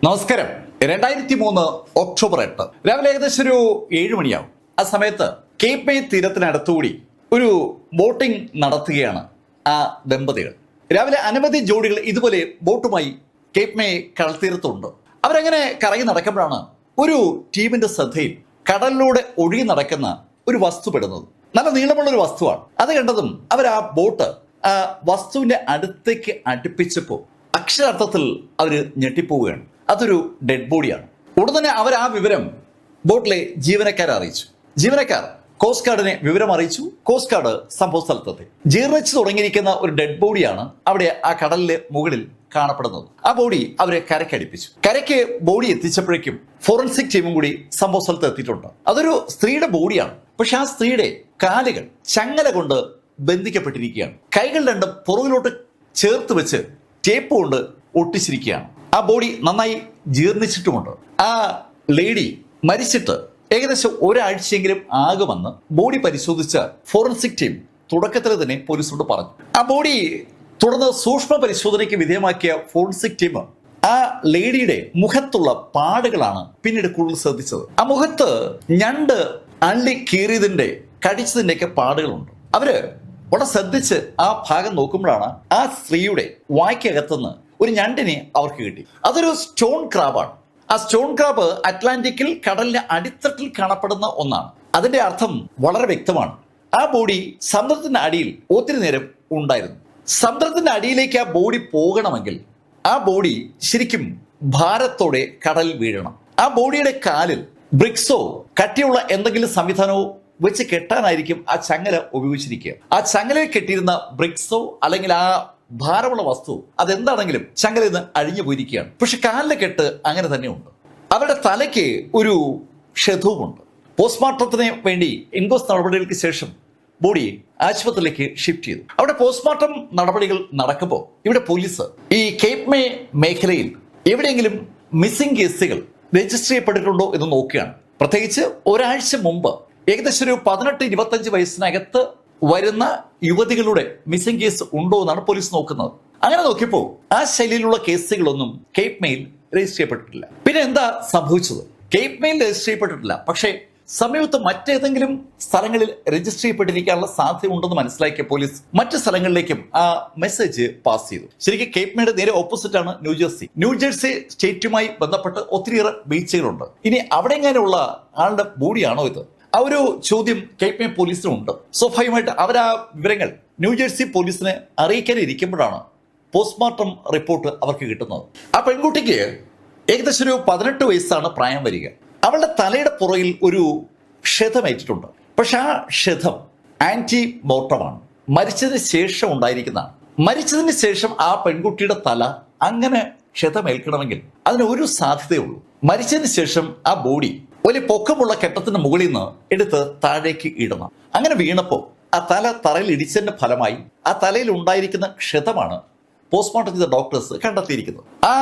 നമസ്കാരം. 2003 ഒക്ടോബർ 8 രാവിലെ ഏകദേശം ഒരു 7 മണിയാവും. ആ സമയത്ത് കേപ്പ് മേ തീരത്തിനടുത്തുകൂടി ഒരു ബോട്ടിംഗ് നടത്തുകയാണ് ആ ദമ്പതികൾ. രാവിലെ അനവധി ജോഡികൾ ഇതുപോലെ ബോട്ടുമായി കേപ്പ് മേ കടൽത്തീരത്തുണ്ട്. അവരങ്ങനെ കറങ്ങി നടക്കുമ്പോഴാണ് ഒരു ടീമിന്റെ ശ്രദ്ധയിൽ കടലിലൂടെ ഒഴുകി നടക്കുന്ന ഒരു വസ്തു പെടുന്നത്. നല്ല നീളമുള്ള ഒരു വസ്തുവാണ്. അത് കണ്ടതും അവർ ആ ബോട്ട് ആ വസ്തുവിന്റെ അടുത്തേക്ക് അടുപ്പിച്ചപ്പോൾ അക്ഷരാർത്ഥത്തിൽ അവർ ഞെട്ടിപ്പോവുകയാണ്. അതൊരു ഡെഡ് ബോഡിയാണ്. ഉടൻ തന്നെ അവർ ആ വിവരം ബോട്ടിലെ ജീവനക്കാരെ അറിയിച്ചു. ജീവനക്കാർ കോസ്റ്റ് ഗാർഡിനെ വിവരം അറിയിച്ചു. കോസ്റ്റ് ഗാർഡ് സംഭവ സ്ഥലത്തെത്തി. ജീർണിച്ചു തുടങ്ങിയിരിക്കുന്ന ഒരു ഡെഡ് ബോഡിയാണ് അവിടെ ആ കടലിലെ മുകളിൽ കാണപ്പെടുന്നത്. ആ ബോഡി അവരെ കരയ്ക്കടിപ്പിച്ചു. കരയ്ക്ക് ബോഡി എത്തിച്ചപ്പോഴേക്കും ഫോറൻസിക് ടീമും കൂടി സംഭവ സ്ഥലത്ത് എത്തിയിട്ടുണ്ട്. അതൊരു സ്ത്രീയുടെ ബോഡിയാണ്. പക്ഷെ ആ സ്ത്രീയുടെ കാലുകൾ ചങ്ങല കൊണ്ട് ബന്ധിക്കപ്പെട്ടിരിക്കുകയാണ്. കൈകൾ രണ്ടും പുറകിലോട്ട് ചേർത്ത് വെച്ച് ടേപ്പ് കൊണ്ട് ഒട്ടിച്ചിരിക്കുകയാണ്. ആ ബോഡി നന്നായി ജീർണിച്ചിട്ടുമുണ്ട്. ആ ലേഡി മരിച്ചിട്ട് ഏകദേശം ഒരാഴ്ചയെങ്കിലും ആകുമെന്ന് ബോഡി പരിശോധിച്ച ഫോറൻസിക് ടീം തുടക്കത്തിൽ തന്നെ പോലീസിനോട് പറഞ്ഞു. ആ ബോഡി തുടർന്ന് സൂക്ഷ്മ പരിശോധനയ്ക്ക് വിധേയമാക്കിയ ഫോറൻസിക് ടീം ആ ലേഡിയുടെ മുഖത്തുള്ള പാടുകളാണ് പിന്നീട് കൂടുതൽ ശ്രദ്ധിച്ചത്. ആ മുഖത്ത് ഞണ്ട് അള്ളി കീറിയതിന്റെ കടിച്ചതിന്റെയൊക്കെ പാടുകളുണ്ട്. അവര് വളരെ ശ്രദ്ധിച്ച് ആ ഭാഗം നോക്കുമ്പോഴാണ് ആ സ്ത്രീയുടെ വായ്ക്കകത്തുനിന്ന് ഒരു ഞണ്ടിനെ അവർക്ക് കിട്ടി. അതൊരു സ്റ്റോൺ ക്രാബാണ്. ആ സ്റ്റോൺ ക്രാബ് അറ്റ്ലാന്റിക്കിൽ കടലിന്റെ അടിത്തട്ടിൽ കാണപ്പെടുന്ന ഒന്നാണ്. അതിന്റെ അർത്ഥം വളരെ വ്യക്തമാണ്. ആ ബോഡി സമുദ്രത്തിന്റെ അടിയിൽ ഒത്തിരി നേരം ഉണ്ടായിരുന്നു. സമുദ്രത്തിന്റെ അടിയിലേക്ക് ആ ബോഡി പോകണമെങ്കിൽ ആ ബോഡി ശരിക്കും ഭാരത്തോടെ കടലിൽ വീഴണം. ആ ബോഡിയുടെ കാലിൽ ബ്രിക്സോ കട്ടിയുള്ള എന്തെങ്കിലും സംവിധാനമോ വെച്ച് കെട്ടാനായിരിക്കും ആ ചങ്ങല ഉപയോഗിച്ചിരിക്കുക. ആ ചങ്ങലയിൽ കെട്ടിയിരുന്ന ബ്രിക്സോ അല്ലെങ്കിൽ ആ ഭാരമുള്ള വസ്തു അതെന്താണെങ്കിലും ചങ്ങലയിൽ നിന്ന് അഴിഞ്ഞു പോയിരിക്കുകയാണ്. പക്ഷെ കാലിലെ കെട്ട് അങ്ങനെ തന്നെ ഉണ്ട്. അവരുടെ തലയ്ക്ക് ഒരു ക്ഷതവുമുണ്ട്. പോസ്റ്റ്മോർട്ടത്തിന് വേണ്ടി ഇൻക്വസ്റ്റ് നടപടികൾക്ക് ശേഷം ബോഡി ആശുപത്രിയിലേക്ക് ഷിഫ്റ്റ് ചെയ്തു. അവിടെ പോസ്റ്റ്മോർട്ടം നടപടികൾ നടക്കുമ്പോൾ ഇവിടെ പോലീസ് ഈ കേപ്പ് മേ മേഖലയിൽ എവിടെയെങ്കിലും മിസ്സിംഗ് കേസുകൾ രജിസ്റ്റർ ചെയ്യപ്പെട്ടിട്ടുണ്ടോ എന്ന് നോക്കുകയാണ്. പ്രത്യേകിച്ച് ഒരാഴ്ച മുമ്പ് ഏകദേശം ഒരു 18-25 വയസ്സിനകത്ത് വരുന്ന യുവതികളുടെ മിസ്സിംഗ് കേസ് ഉണ്ടോ എന്നാണ് പോലീസ് നോക്കുന്നത്. അങ്ങനെ നോക്കിയപ്പോൾ ആ ശൈലിയിലുള്ള കേസുകളൊന്നും കേപ്പ് മെയിൽ രജിസ്റ്റർ ചെയ്യപ്പെട്ടിട്ടില്ല. പിന്നെ എന്താ സംഭവിച്ചത്? കേപ്പ് മെയിൽ രജിസ്റ്റർ ചെയ്യപ്പെട്ടിട്ടില്ല. പക്ഷേ സമീപത്ത് മറ്റേതെങ്കിലും സ്ഥലങ്ങളിൽ രജിസ്റ്റർ ചെയ്യപ്പെട്ടിരിക്കാനുള്ള സാധ്യത ഉണ്ടെന്ന് മനസ്സിലാക്കിയ പോലീസ് മറ്റു സ്ഥലങ്ങളിലേക്കും ആ മെസ്സേജ് പാസ് ചെയ്തു. ശരിക്കും കേപ്പ് മെയുടെ നേരെ ഓപ്പോസിറ്റ് ആണ് ന്യൂജേഴ്സി. ന്യൂജേഴ്സി സ്റ്റേറ്റുമായി ബന്ധപ്പെട്ട് ഒത്തിരിയേറെ ബീച്ചുകളുണ്ട്. ഇനി അവിടെ എങ്ങനെയുള്ള ആളുടെ ബോഡിയാണോ ഇത്? ആ ഒരു ചോദ്യം കേപ്പ് മേ പോലീസിനുണ്ട്. സ്വാഭാവികമായിട്ട് അവർ ആ വിവരങ്ങൾ ന്യൂജേഴ്സി പോലീസിനെ അറിയിക്കാനിരിക്കുമ്പോഴാണ് പോസ്റ്റ്മോർട്ടം റിപ്പോർട്ട് അവർക്ക് കിട്ടുന്നത്. ആ പെൺകുട്ടിക്ക് ഏകദേശം ഒരു 18 വയസ്സാണ് പ്രായം വരിക. അവളുടെ തലയുടെ പുറകിൽ ഒരു ക്ഷതമേറ്റിട്ടുണ്ട്. പക്ഷെ ആ ക്ഷതം ആന്റി മോർട്ടമാണ്. മരിച്ചതിന് ശേഷം ഉണ്ടായിരിക്കുന്നതാണ്. മരിച്ചതിന് ശേഷം ആ പെൺകുട്ടിയുടെ തല അങ്ങനെ ക്ഷതമേൽക്കണമെങ്കിൽ അതിന് ഒരു സാധ്യതയുള്ളൂ. മരിച്ചതിന് ശേഷം ആ ബോഡി വലിയ പൊക്കമുള്ള കെട്ടത്തിന് മുകളിൽ നിന്ന് എടുത്ത് താഴേക്ക് ഇടണം. അങ്ങനെ വീണപ്പോൾ ആ തല തറയിൽ ഇടിച്ചതിന്റെ ഫലമായി ആ തലയിൽ ഉണ്ടായിരിക്കുന്ന ക്ഷതമാണ് പോസ്റ്റ്മോർട്ടം ചെയ്ത ഡോക്ടേഴ്സ് കണ്ടെത്തിയിരിക്കുന്നത്. ആ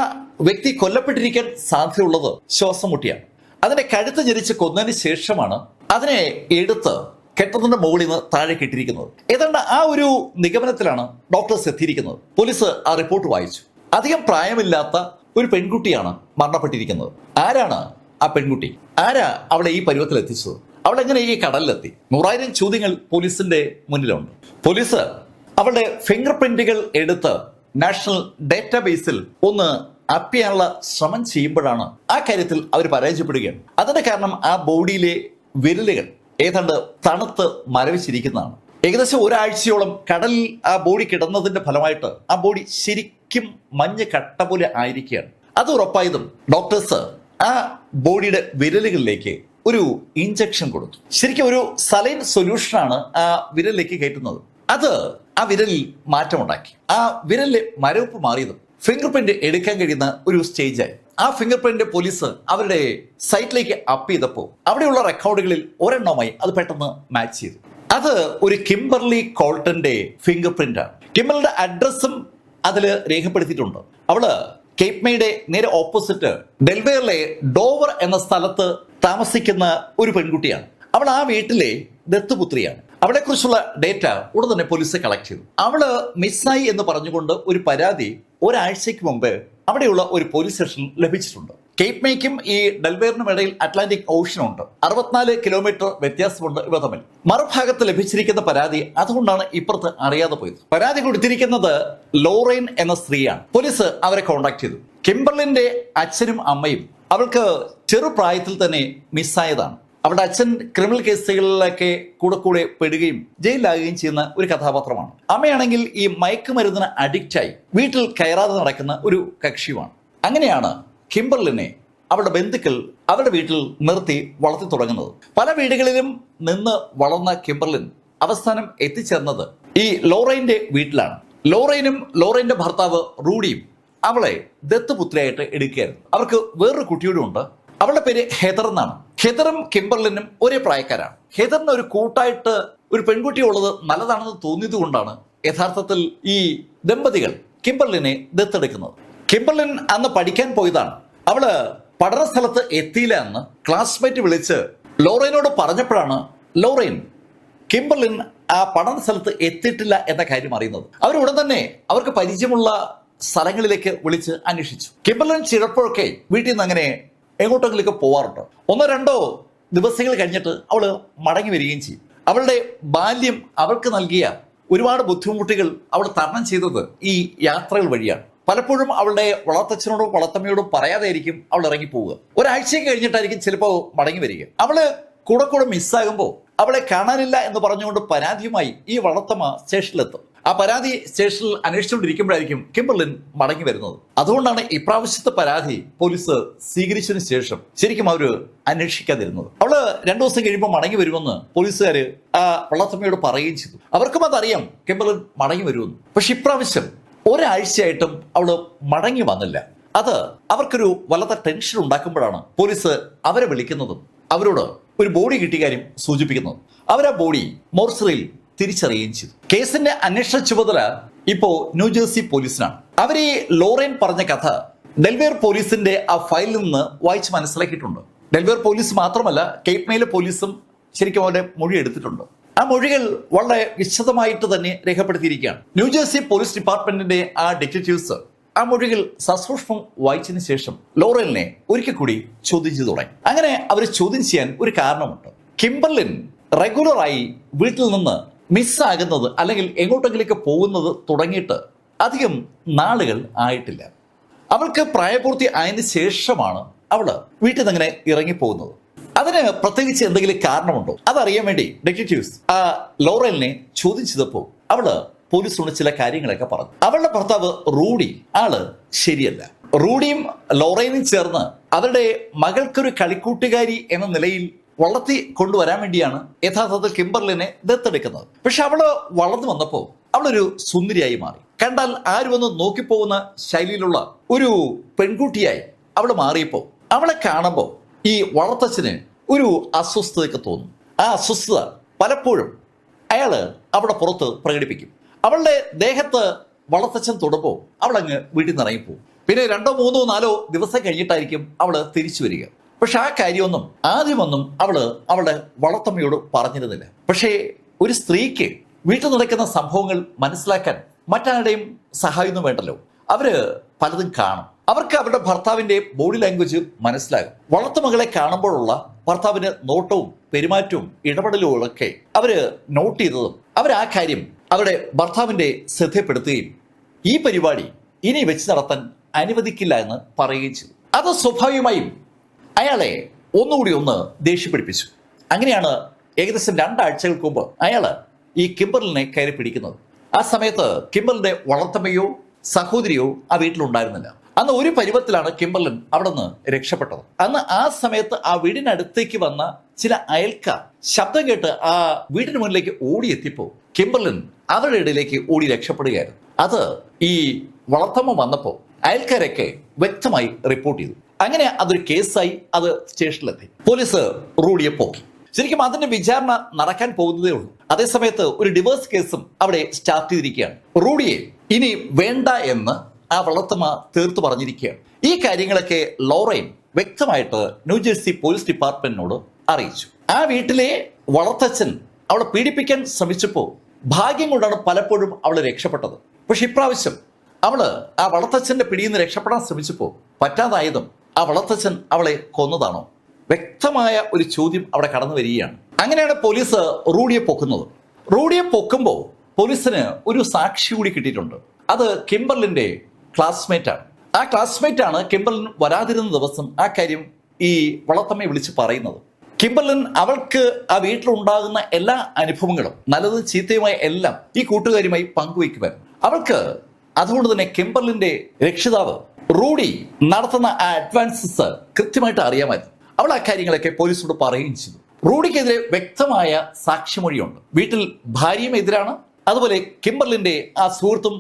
വ്യക്തി കൊല്ലപ്പെട്ടിരിക്കാൻ സാധ്യതയുള്ളത് ശ്വാസം മുട്ടിയാണ്. അതിന്റെ കഴുത്ത് ഞെരിച്ച് കൊന്നതിന് ശേഷമാണ് അതിനെ എടുത്ത് കെട്ടത്തിന്റെ മുകളിൽ നിന്ന് താഴേക്ക് ഇട്ടിരിക്കുന്നത്. ഏതാണ്ട് ആ ഒരു നിഗമനത്തിലാണ് ഡോക്ടേഴ്സ് എത്തിയിരിക്കുന്നത്. പോലീസ് ആ റിപ്പോർട്ട് വായിച്ചു. അധികം പ്രായമില്ലാത്ത ഒരു പെൺകുട്ടിയാണ് മരണപ്പെട്ടിരിക്കുന്നത്. ആരാണ് ആ പെൺകുട്ടി? ആരാ അവളെ ഈ പരുവത്തിൽ എത്തിച്ചത്? അവളെങ്ങനെ ഈ കടലിലെത്തി? 100,000 ചോദ്യങ്ങൾ പോലീസിന്റെ മുന്നിലുണ്ട്. പോലീസ് അവളുടെ ഫിംഗർ പ്രിന്റുകൾ എടുത്ത് നാഷണൽ ഡേറ്റാബേസിൽ ഒന്ന് അപ്പ് ചെയ്യാനുള്ള ശ്രമം ചെയ്യുമ്പോഴാണ് ആ കാര്യത്തിൽ അവർ പരാജയപ്പെടുകയാണ്. അതിന്റെ കാരണം ആ ബോഡിയിലെ വിരലുകൾ ഏതാണ്ട് തണുത്ത് മരവിച്ചിരിക്കുന്നതാണ്. ഏകദേശം ഒരാഴ്ചയോളം കടലിൽ ആ ബോഡി കിടന്നതിന്റെ ഫലമായിട്ട് ആ ബോഡി ശരിക്കും മഞ്ഞ് കട്ട പോലെ ആയിരിക്കുകയാണ്. അത് ഉറപ്പായതും ഡോക്ടേഴ്സ് ആ ബോഡിയുടെ വിരലുകളിലേക്ക് ഒരു ഇഞ്ചക്ഷൻ കൊടുത്തു. ശരിക്കും ഒരു സലൈൻ സൊല്യൂഷനാണ് ആ വിരലിലേക്ക് കയറ്റുന്നത്. അത് ആ വിരലിൽ മാറ്റമുണ്ടാക്കി. ആ വിരലിലെ മരവിപ്പ് മാറിയതും ഫിംഗർ പ്രിന്റ് എടുക്കാൻ കഴിയുന്ന ഒരു സ്റ്റേജായി. ആ ഫിംഗർ പ്രിന്റ് പോലീസ് അവരുടെ സൈറ്റിലേക്ക് അപ്പ് ചെയ്തപ്പോൾ അവിടെയുള്ള റെക്കോർഡുകളിൽ ഒരെണ്ണമായി അത് പെട്ടെന്ന് മാച്ച് ചെയ്തു. അത് ഒരു കിംബർലി കോൾട്ടന്റെ ഫിംഗർ പ്രിന്റ് ആണ്. കിംബർലിയുടെ അഡ്രസ്സും അതിൽ രേഖപ്പെടുത്തിയിട്ടുണ്ട്. അവള് കേപ്പ് മേയുടെ നേരെ ഓപ്പോസിറ്റ് ഡെൽവേറിലെ ഡോവർ എന്ന സ്ഥലത്ത് താമസിക്കുന്ന ഒരു പെൺകുട്ടിയാണ്. അവൾ ആ വീട്ടിലെ ദത്തുപുത്രിയാണ്. അവളെ കുറിച്ചുള്ള ഡേറ്റ ഉടൻ തന്നെ പോലീസ് കളക്ട് ചെയ്തു. അവള് മിസ്സായി എന്ന് പറഞ്ഞുകൊണ്ട് ഒരു പരാതി ഒരാഴ്ചയ്ക്ക് മുമ്പ് അവിടെയുള്ള ഒരു പോലീസ് സ്റ്റേഷൻ ലഭിച്ചിട്ടുണ്ട്. കേപ്പ് മേയ്ക്കും ഈ ഡെൽവേറിനും ഇടയിൽ അറ്റ്ലാന്റിക് ഓഷൻ ഉണ്ട്. 64 കിലോമീറ്റർ വ്യത്യാസമുണ്ട് ഇവ തമ്മിൽ. മറുഭാഗത്ത് ലഭിച്ചിരിക്കുന്ന പരാതി അതുകൊണ്ടാണ് ഇപ്പുറത്ത് അറിയാതെ പോയത്. പരാതി കൊടുത്തിരിക്കുന്നത് ലോറൈൻ എന്ന സ്ത്രീയാണ്. പോലീസ് അവരെ കോൺടാക്ട് ചെയ്തു. കിംബർലിന്റെ അച്ഛനും അമ്മയും അവൾക്ക് ചെറുപ്രായത്തിൽ തന്നെ മിസ്സായതാണ്. അവളുടെ അച്ഛൻ ക്രിമിനൽ കേസുകളിലൊക്കെ കൂടെ പെടുകയും ജയിലിലാകുകയും ചെയ്യുന്ന ഒരു കഥാപാത്രമാണ്. അമ്മയാണെങ്കിൽ ഈ മയക്കുമരുന്നിന് അഡിക്റ്റായി വീട്ടിൽ കയറാതെ നടക്കുന്ന ഒരു കക്ഷിയുമാണ്. അങ്ങനെയാണ് കിംബർലിനെ അവളുടെ ബന്ധുക്കൾ അവരുടെ വീട്ടിൽ നിർത്തി വളർത്തി തുടങ്ങുന്നത്. പല വീടുകളിലും നിന്ന് വളർന്ന കിംബർലിൻ അവസാനം എത്തിച്ചേർന്നത് ഈ ലോറൈന്റെ വീട്ടിലാണ്. ലോറൈന്റെ ഭർത്താവ് റൂഡിയും അവളെ ദത്തുപുത്രിയായിട്ട് എടുക്കുകയായിരുന്നു. അവർക്ക് വേറൊരു കുട്ടിയോടും ഉണ്ട്. അവളുടെ പേര് ഹെദർ എന്നാണ്. ഹെദറും കിംബർലിനും ഒരേ പ്രായക്കാരാണ്. ഹെദറിന് ഒരു കൂട്ടായിട്ട് ഒരു പെൺകുട്ടി ഉള്ളത് നല്ലതാണെന്ന് തോന്നിയത് കൊണ്ടാണ് യഥാർത്ഥത്തിൽ ഈ ദമ്പതികൾ കിംബർലിനെ ദത്തെടുക്കുന്നത്. കിംബർലിൻ അന്ന് പഠിക്കാൻ പോയതാണ്. അവള് പഠന സ്ഥലത്ത് എത്തിയില്ല എന്ന് ക്ലാസ്മേറ്റ് വിളിച്ച് ലോറൈനോട് പറഞ്ഞപ്പോഴാണ് ലോറൈൻ കിംബർലിൻ ആ പഠന സ്ഥലത്ത് എത്തിയിട്ടില്ല എന്ന കാര്യം അറിയുന്നത്. അവരുടൻ തന്നെ അവർക്ക് പരിചയമുള്ള സ്ഥലങ്ങളിലേക്ക് വിളിച്ച് അന്വേഷിച്ചു. കിംബർലിൻ ചിലപ്പോഴൊക്കെ വീട്ടിൽ നിന്ന് അങ്ങനെ എങ്ങോട്ടെങ്കിലൊക്കെ പോവാറുണ്ട്. 1-2 ദിവസങ്ങൾ കഴിഞ്ഞിട്ട് അവള് മടങ്ങി വരികയും ചെയ്യും. അവളുടെ ബാല്യം അവൾക്ക് നൽകിയ ഒരുപാട് ബുദ്ധിമുട്ടുകൾ അവൾ തരണം ചെയ്തത് ഈ യാത്രകൾ വഴിയാണ്. പലപ്പോഴും അവളുടെ വളർത്തച്ഛനോടും വളർത്തമ്മയോടും പറയാതെയായിരിക്കും അവൾ ഇറങ്ങിപ്പോവുക. ഒരാഴ്ചയ്ക്ക് കഴിഞ്ഞിട്ടായിരിക്കും ചിലപ്പോൾ മടങ്ങി വരിക. അവള് കൂടെ മിസ്സാകുമ്പോൾ അവളെ കാണാനില്ല എന്ന് പറഞ്ഞുകൊണ്ട് പരാതിയുമായി ഈ വളർത്തമ്മ സ്റ്റേഷനിലെത്തും. ആ പരാതി സ്റ്റേഷനിൽ അന്വേഷിച്ചുകൊണ്ടിരിക്കുമ്പോഴായിരിക്കും കിംബർലിൻ മടങ്ങി വരുന്നത്. അതുകൊണ്ടാണ് ഇപ്രാവശ്യത്തെ പരാതി പോലീസ് സ്വീകരിച്ചതിന് ശേഷം ശരിക്കും അവര് അന്വേഷിക്കാതിരുന്നത്. അവള് 2 ദിവസം കഴിയുമ്പോൾ മടങ്ങി വരുമെന്ന് പോലീസുകാര് ആ വളർത്തമ്മയോട് പറയുകയും ചെയ്തു. അവർക്കും അതറിയാം കിംബർലിൻ മടങ്ങി വരുമെന്ന്. പക്ഷെ ഇപ്രാവശ്യം ഒരാഴ്ചയായിട്ടും അവള് മടങ്ങി വന്നില്ല. അത് അവർക്കൊരു വല്ലാത്ത ടെൻഷൻ ഉണ്ടാക്കുമ്പോഴാണ് പോലീസ് അവരെ വിളിക്കുന്നതും അവരോട് ഒരു ബോഡി കിട്ടിയ കാര്യം സൂചിപ്പിക്കുന്നത്. അവരാ ബോഡി മോർച്ചറിയിൽ തിരിച്ചറിയുകയും ചെയ്തു. കേസിന്റെ അന്വേഷണ ചുമതല ഇപ്പോ ന്യൂജേഴ്സി പോലീസിനാണ്. അവർ ഈ ലോറൈൻ പറഞ്ഞ കഥ ഡെൽവേർ പോലീസിന്റെ ആ ഫയലിൽ നിന്ന് വായിച്ച് മനസ്സിലാക്കിയിട്ടുണ്ട്. ഡെൽവേർ പോലീസ് മാത്രമല്ല, കേപ്പ് മേയിലെ പോലീസും ശരിക്കും അവരുടെ മൊഴി എടുത്തിട്ടുണ്ട്. ആ മൊഴികൾ വളരെ വിശദമായിട്ട് തന്നെ രേഖപ്പെടുത്തിയിരിക്കുകയാണ്. ന്യൂജേഴ്സി പോലീസ് ഡിപ്പാർട്ട്മെന്റിന്റെ ആ ഡിറ്റക്റ്റീവ്സ് ആ മൊഴികൾ സസൂക്ഷ്മം വായിച്ചതിന് ശേഷം ലോറൈനെ ഒരിക്കൽ കൂടി ചോദ്യം ചെയ്തു തുടങ്ങി. അങ്ങനെ അവർ ചോദ്യം ചെയ്യാൻ ഒരു കാരണമുണ്ട്. കിംബർലിൻ റെഗുലറായി വീട്ടിൽ നിന്ന് മിസ്സാകുന്നത് അല്ലെങ്കിൽ എങ്ങോട്ടെങ്കിലേക്ക് പോകുന്നത് തുടങ്ങിയിട്ട് അധികം നാളുകൾ ആയിട്ടില്ല. അവൾക്ക് പ്രായപൂർത്തി ആയതിനു ശേഷമാണ് അവള് വീട്ടിൽ നിന്ന് അങ്ങനെ ഇറങ്ങിപ്പോകുന്നത്. അതിന് പ്രത്യേകിച്ച് എന്തെങ്കിലും കാരണമുണ്ടോ അതറിയാൻ വേണ്ടി ഡിറ്റക്റ്റീവ്സ് ആ ലോറൈനെ ചോദ്യം ചെയ്തപ്പോൾ അവള് പോലീസിനോട് ചില കാര്യങ്ങളൊക്കെ പറഞ്ഞു. അവളുടെ ഭർത്താവ് റൂഡി ആള് ശരിയല്ല. റൂഡിയും ലോറൈനും ചേർന്ന് അവരുടെ മകൾക്കൊരു കളിക്കൂട്ടുകാരി എന്ന നിലയിൽ വളർത്തി കൊണ്ടുവരാൻ വേണ്ടിയാണ് യഥാർത്ഥത്തിൽ കിംബർലിനെ ദത്തെടുക്കുന്നത്. പക്ഷെ അവള് വളർന്നു വന്നപ്പോൾ അവളൊരു സുന്ദരിയായി മാറി. കണ്ടാൽ ആരും ഒന്ന് നോക്കിപ്പോകുന്ന ശൈലിയിലുള്ള ഒരു പെൺകുട്ടിയായി അവൾ മാറിയപ്പോൾ അവളെ കാണുമ്പോൾ ഈ വളർത്തച്ഛന് ഒരു അസ്വസ്ഥതയൊക്കെ തോന്നും. ആ അസ്വസ്ഥത പലപ്പോഴും അയാള് അവിടെ പുറത്ത് പ്രകടിപ്പിക്കും. അവളുടെ ദേഹത്ത് വളർത്തച്ഛൻ തൊടുമ്പോൾ അവളങ്ങ് വീട്ടിൽ നിന്ന് ഇറങ്ങിപ്പോവും. പിന്നെ 2, 3, 4 ദിവസം കഴിഞ്ഞിട്ടായിരിക്കും അവള് തിരിച്ചു വരിക. പക്ഷെ ആ കാര്യമൊന്നും ആദ്യമൊന്നും അവളുടെ വളർത്തമ്മയോട് പറഞ്ഞിരുന്നില്ല. പക്ഷേ ഒരു സ്ത്രീക്ക് വീട്ടിൽ നടക്കുന്ന സംഭവങ്ങൾ മനസ്സിലാക്കാൻ മറ്റാരുടെയും സഹായമൊന്നും വേണ്ടല്ലോ. അവര് പലതും കാണും. അവർക്ക് അവരുടെ ഭർത്താവിന്റെ ബോഡി ലാംഗ്വേജ് മനസ്സിലാകും. വളർത്തുമകളെ കാണുമ്പോഴുള്ള ഭർത്താവിന്റെ നോട്ടവും പെരുമാറ്റവും ഇടപെടലുകളും ഒക്കെ അവര് നോട്ട് ചെയ്തതും അവർ ആ കാര്യം അവരുടെ ഭർത്താവിന്റെ ശ്രദ്ധപ്പെടുത്തുകയും ഈ പരിപാടി ഇനി വെച്ച് നടത്താൻ അനുവദിക്കില്ല എന്ന് പറയുകയും ചെയ്തു. അത് സ്വാഭാവികമായും അയാളെ ഒന്നുകൂടി ദേഷ്യപ്പിടിപ്പിച്ചു. അങ്ങനെയാണ് ഏകദേശം 2 ആഴ്ചകൾക്ക് മുമ്പ് അയാള് ഈ കിംബർലിനെ കയറി പിടിക്കുന്നത്. ആ സമയത്ത് കിംബർലിന്റെ വളർത്തമ്മയോ സഹോദരിയോ ആ വീട്ടിലുണ്ടായിരുന്നില്ല. അന്ന് ഒരു പരുവത്തിലാണ് കിംബർലിൻ അവിടെ നിന്ന് രക്ഷപ്പെട്ടത്. അന്ന് ആ സമയത്ത് ആ വീടിനടുത്തേക്ക് വന്ന ചില അയൽക്കാർ ശബ്ദം കേട്ട് ആ വീടിന് മുന്നിലേക്ക് ഓടിയെത്തിയപ്പോൾ കിംബർലിൻ അവരുടെ ഇടയിലേക്ക് ഓടി രക്ഷപ്പെടുകയായിരുന്നു. അത് ഈ വളർത്തമ്മ വന്നപ്പോൾ അയൽക്കാരൊക്കെ വ്യക്തമായി റിപ്പോർട്ട് ചെയ്തു. അങ്ങനെ അതൊരു കേസായി അത് സ്റ്റേഷനിലെത്തി. പോലീസ് റൂഡിയെ പോക്കി. ശരിക്കും അതിന്റെ വിചാരണ നടക്കാൻ പോകുന്നതേ ഉള്ളൂ. അതേസമയത്ത് ഒരു ഡിവോഴ്സ് കേസും അവിടെ സ്റ്റാർട്ട് ചെയ്തിരിക്കുകയാണ്. റൂഡിയെ ഇനി വേണ്ട എന്ന് ആ വളർത്തമ്മ തീർത്തു പറഞ്ഞിരിക്കുകയാണ്. ഈ കാര്യങ്ങളൊക്കെ ലോറൈൻ വ്യക്തമായിട്ട് ന്യൂജേഴ്സി പോലീസ് ഡിപ്പാർട്ട്മെന്റിനോട് അറിയിച്ചു. ആ വീട്ടിലെ വളർത്തച്ഛൻ അവളെ പീഡിപ്പിക്കാൻ ശ്രമിച്ചപ്പോൾ ഭാഗ്യം കൊണ്ടാണ് പലപ്പോഴും അവൾ രക്ഷപ്പെട്ടത്. പക്ഷെ ഇപ്രാവശ്യം അവള് ആ വളർത്തച്ഛന്റെ പിടിയിൽ നിന്ന് രക്ഷപ്പെടാൻ ശ്രമിച്ചപ്പോൾ പറ്റാതായതും ആ വളർത്തച്ഛൻ അവളെ കൊന്നതാണോ? വ്യക്തമായ ഒരു ചോദ്യം അവിടെ കടന്നു വരികയാണ്. അങ്ങനെയാണ് പോലീസ് റൂഡിയെ പൊക്കുന്നത്. റൂഡിയെ പൊക്കുമ്പോൾ പോലീസിന് ഒരു സാക്ഷി കൂടി കിട്ടിയിട്ടുണ്ട്. അത് കിംബർലിന്റെ ക്ലാസ്മേറ്റ് ആണ്. ആ ക്ലാസ്മേറ്റ് ആണ് കിംബർലിൻ വരാതിരുന്ന ദിവസം ആ കാര്യം ഈ വളർത്തമ്മയെ വിളിച്ച് പറയുന്നത്. കിംബർലിൻ അവൾക്ക് ആ വീട്ടിലുണ്ടാകുന്ന എല്ലാ അനുഭവങ്ങളും നല്ലതും ചീത്തയുമായ എല്ലാം ഈ കൂട്ടുകാരുമായി പങ്കുവയ്ക്കുവാൻ അവൾക്ക്. അതുകൊണ്ട് തന്നെ കിംബർലിന്റെ രക്ഷിതാവ് റൂഡി നടത്തുന്ന ആ അഡ്വാൻസസ് കൃത്യമായിട്ട് അറിയാമായിരുന്നു. അവൾ ആ കാര്യങ്ങളൊക്കെ പോലീസിനോട് പറയുകയും ചെയ്തു. റൂഡിക്കെതിരെ വ്യക്തമായ സാക്ഷിമൊഴിയുണ്ട്. വീട്ടിൽ ഭാര്യയും എതിരാണ്. അതുപോലെ കിംബർലിന്റെ ആ സുഹൃത്തും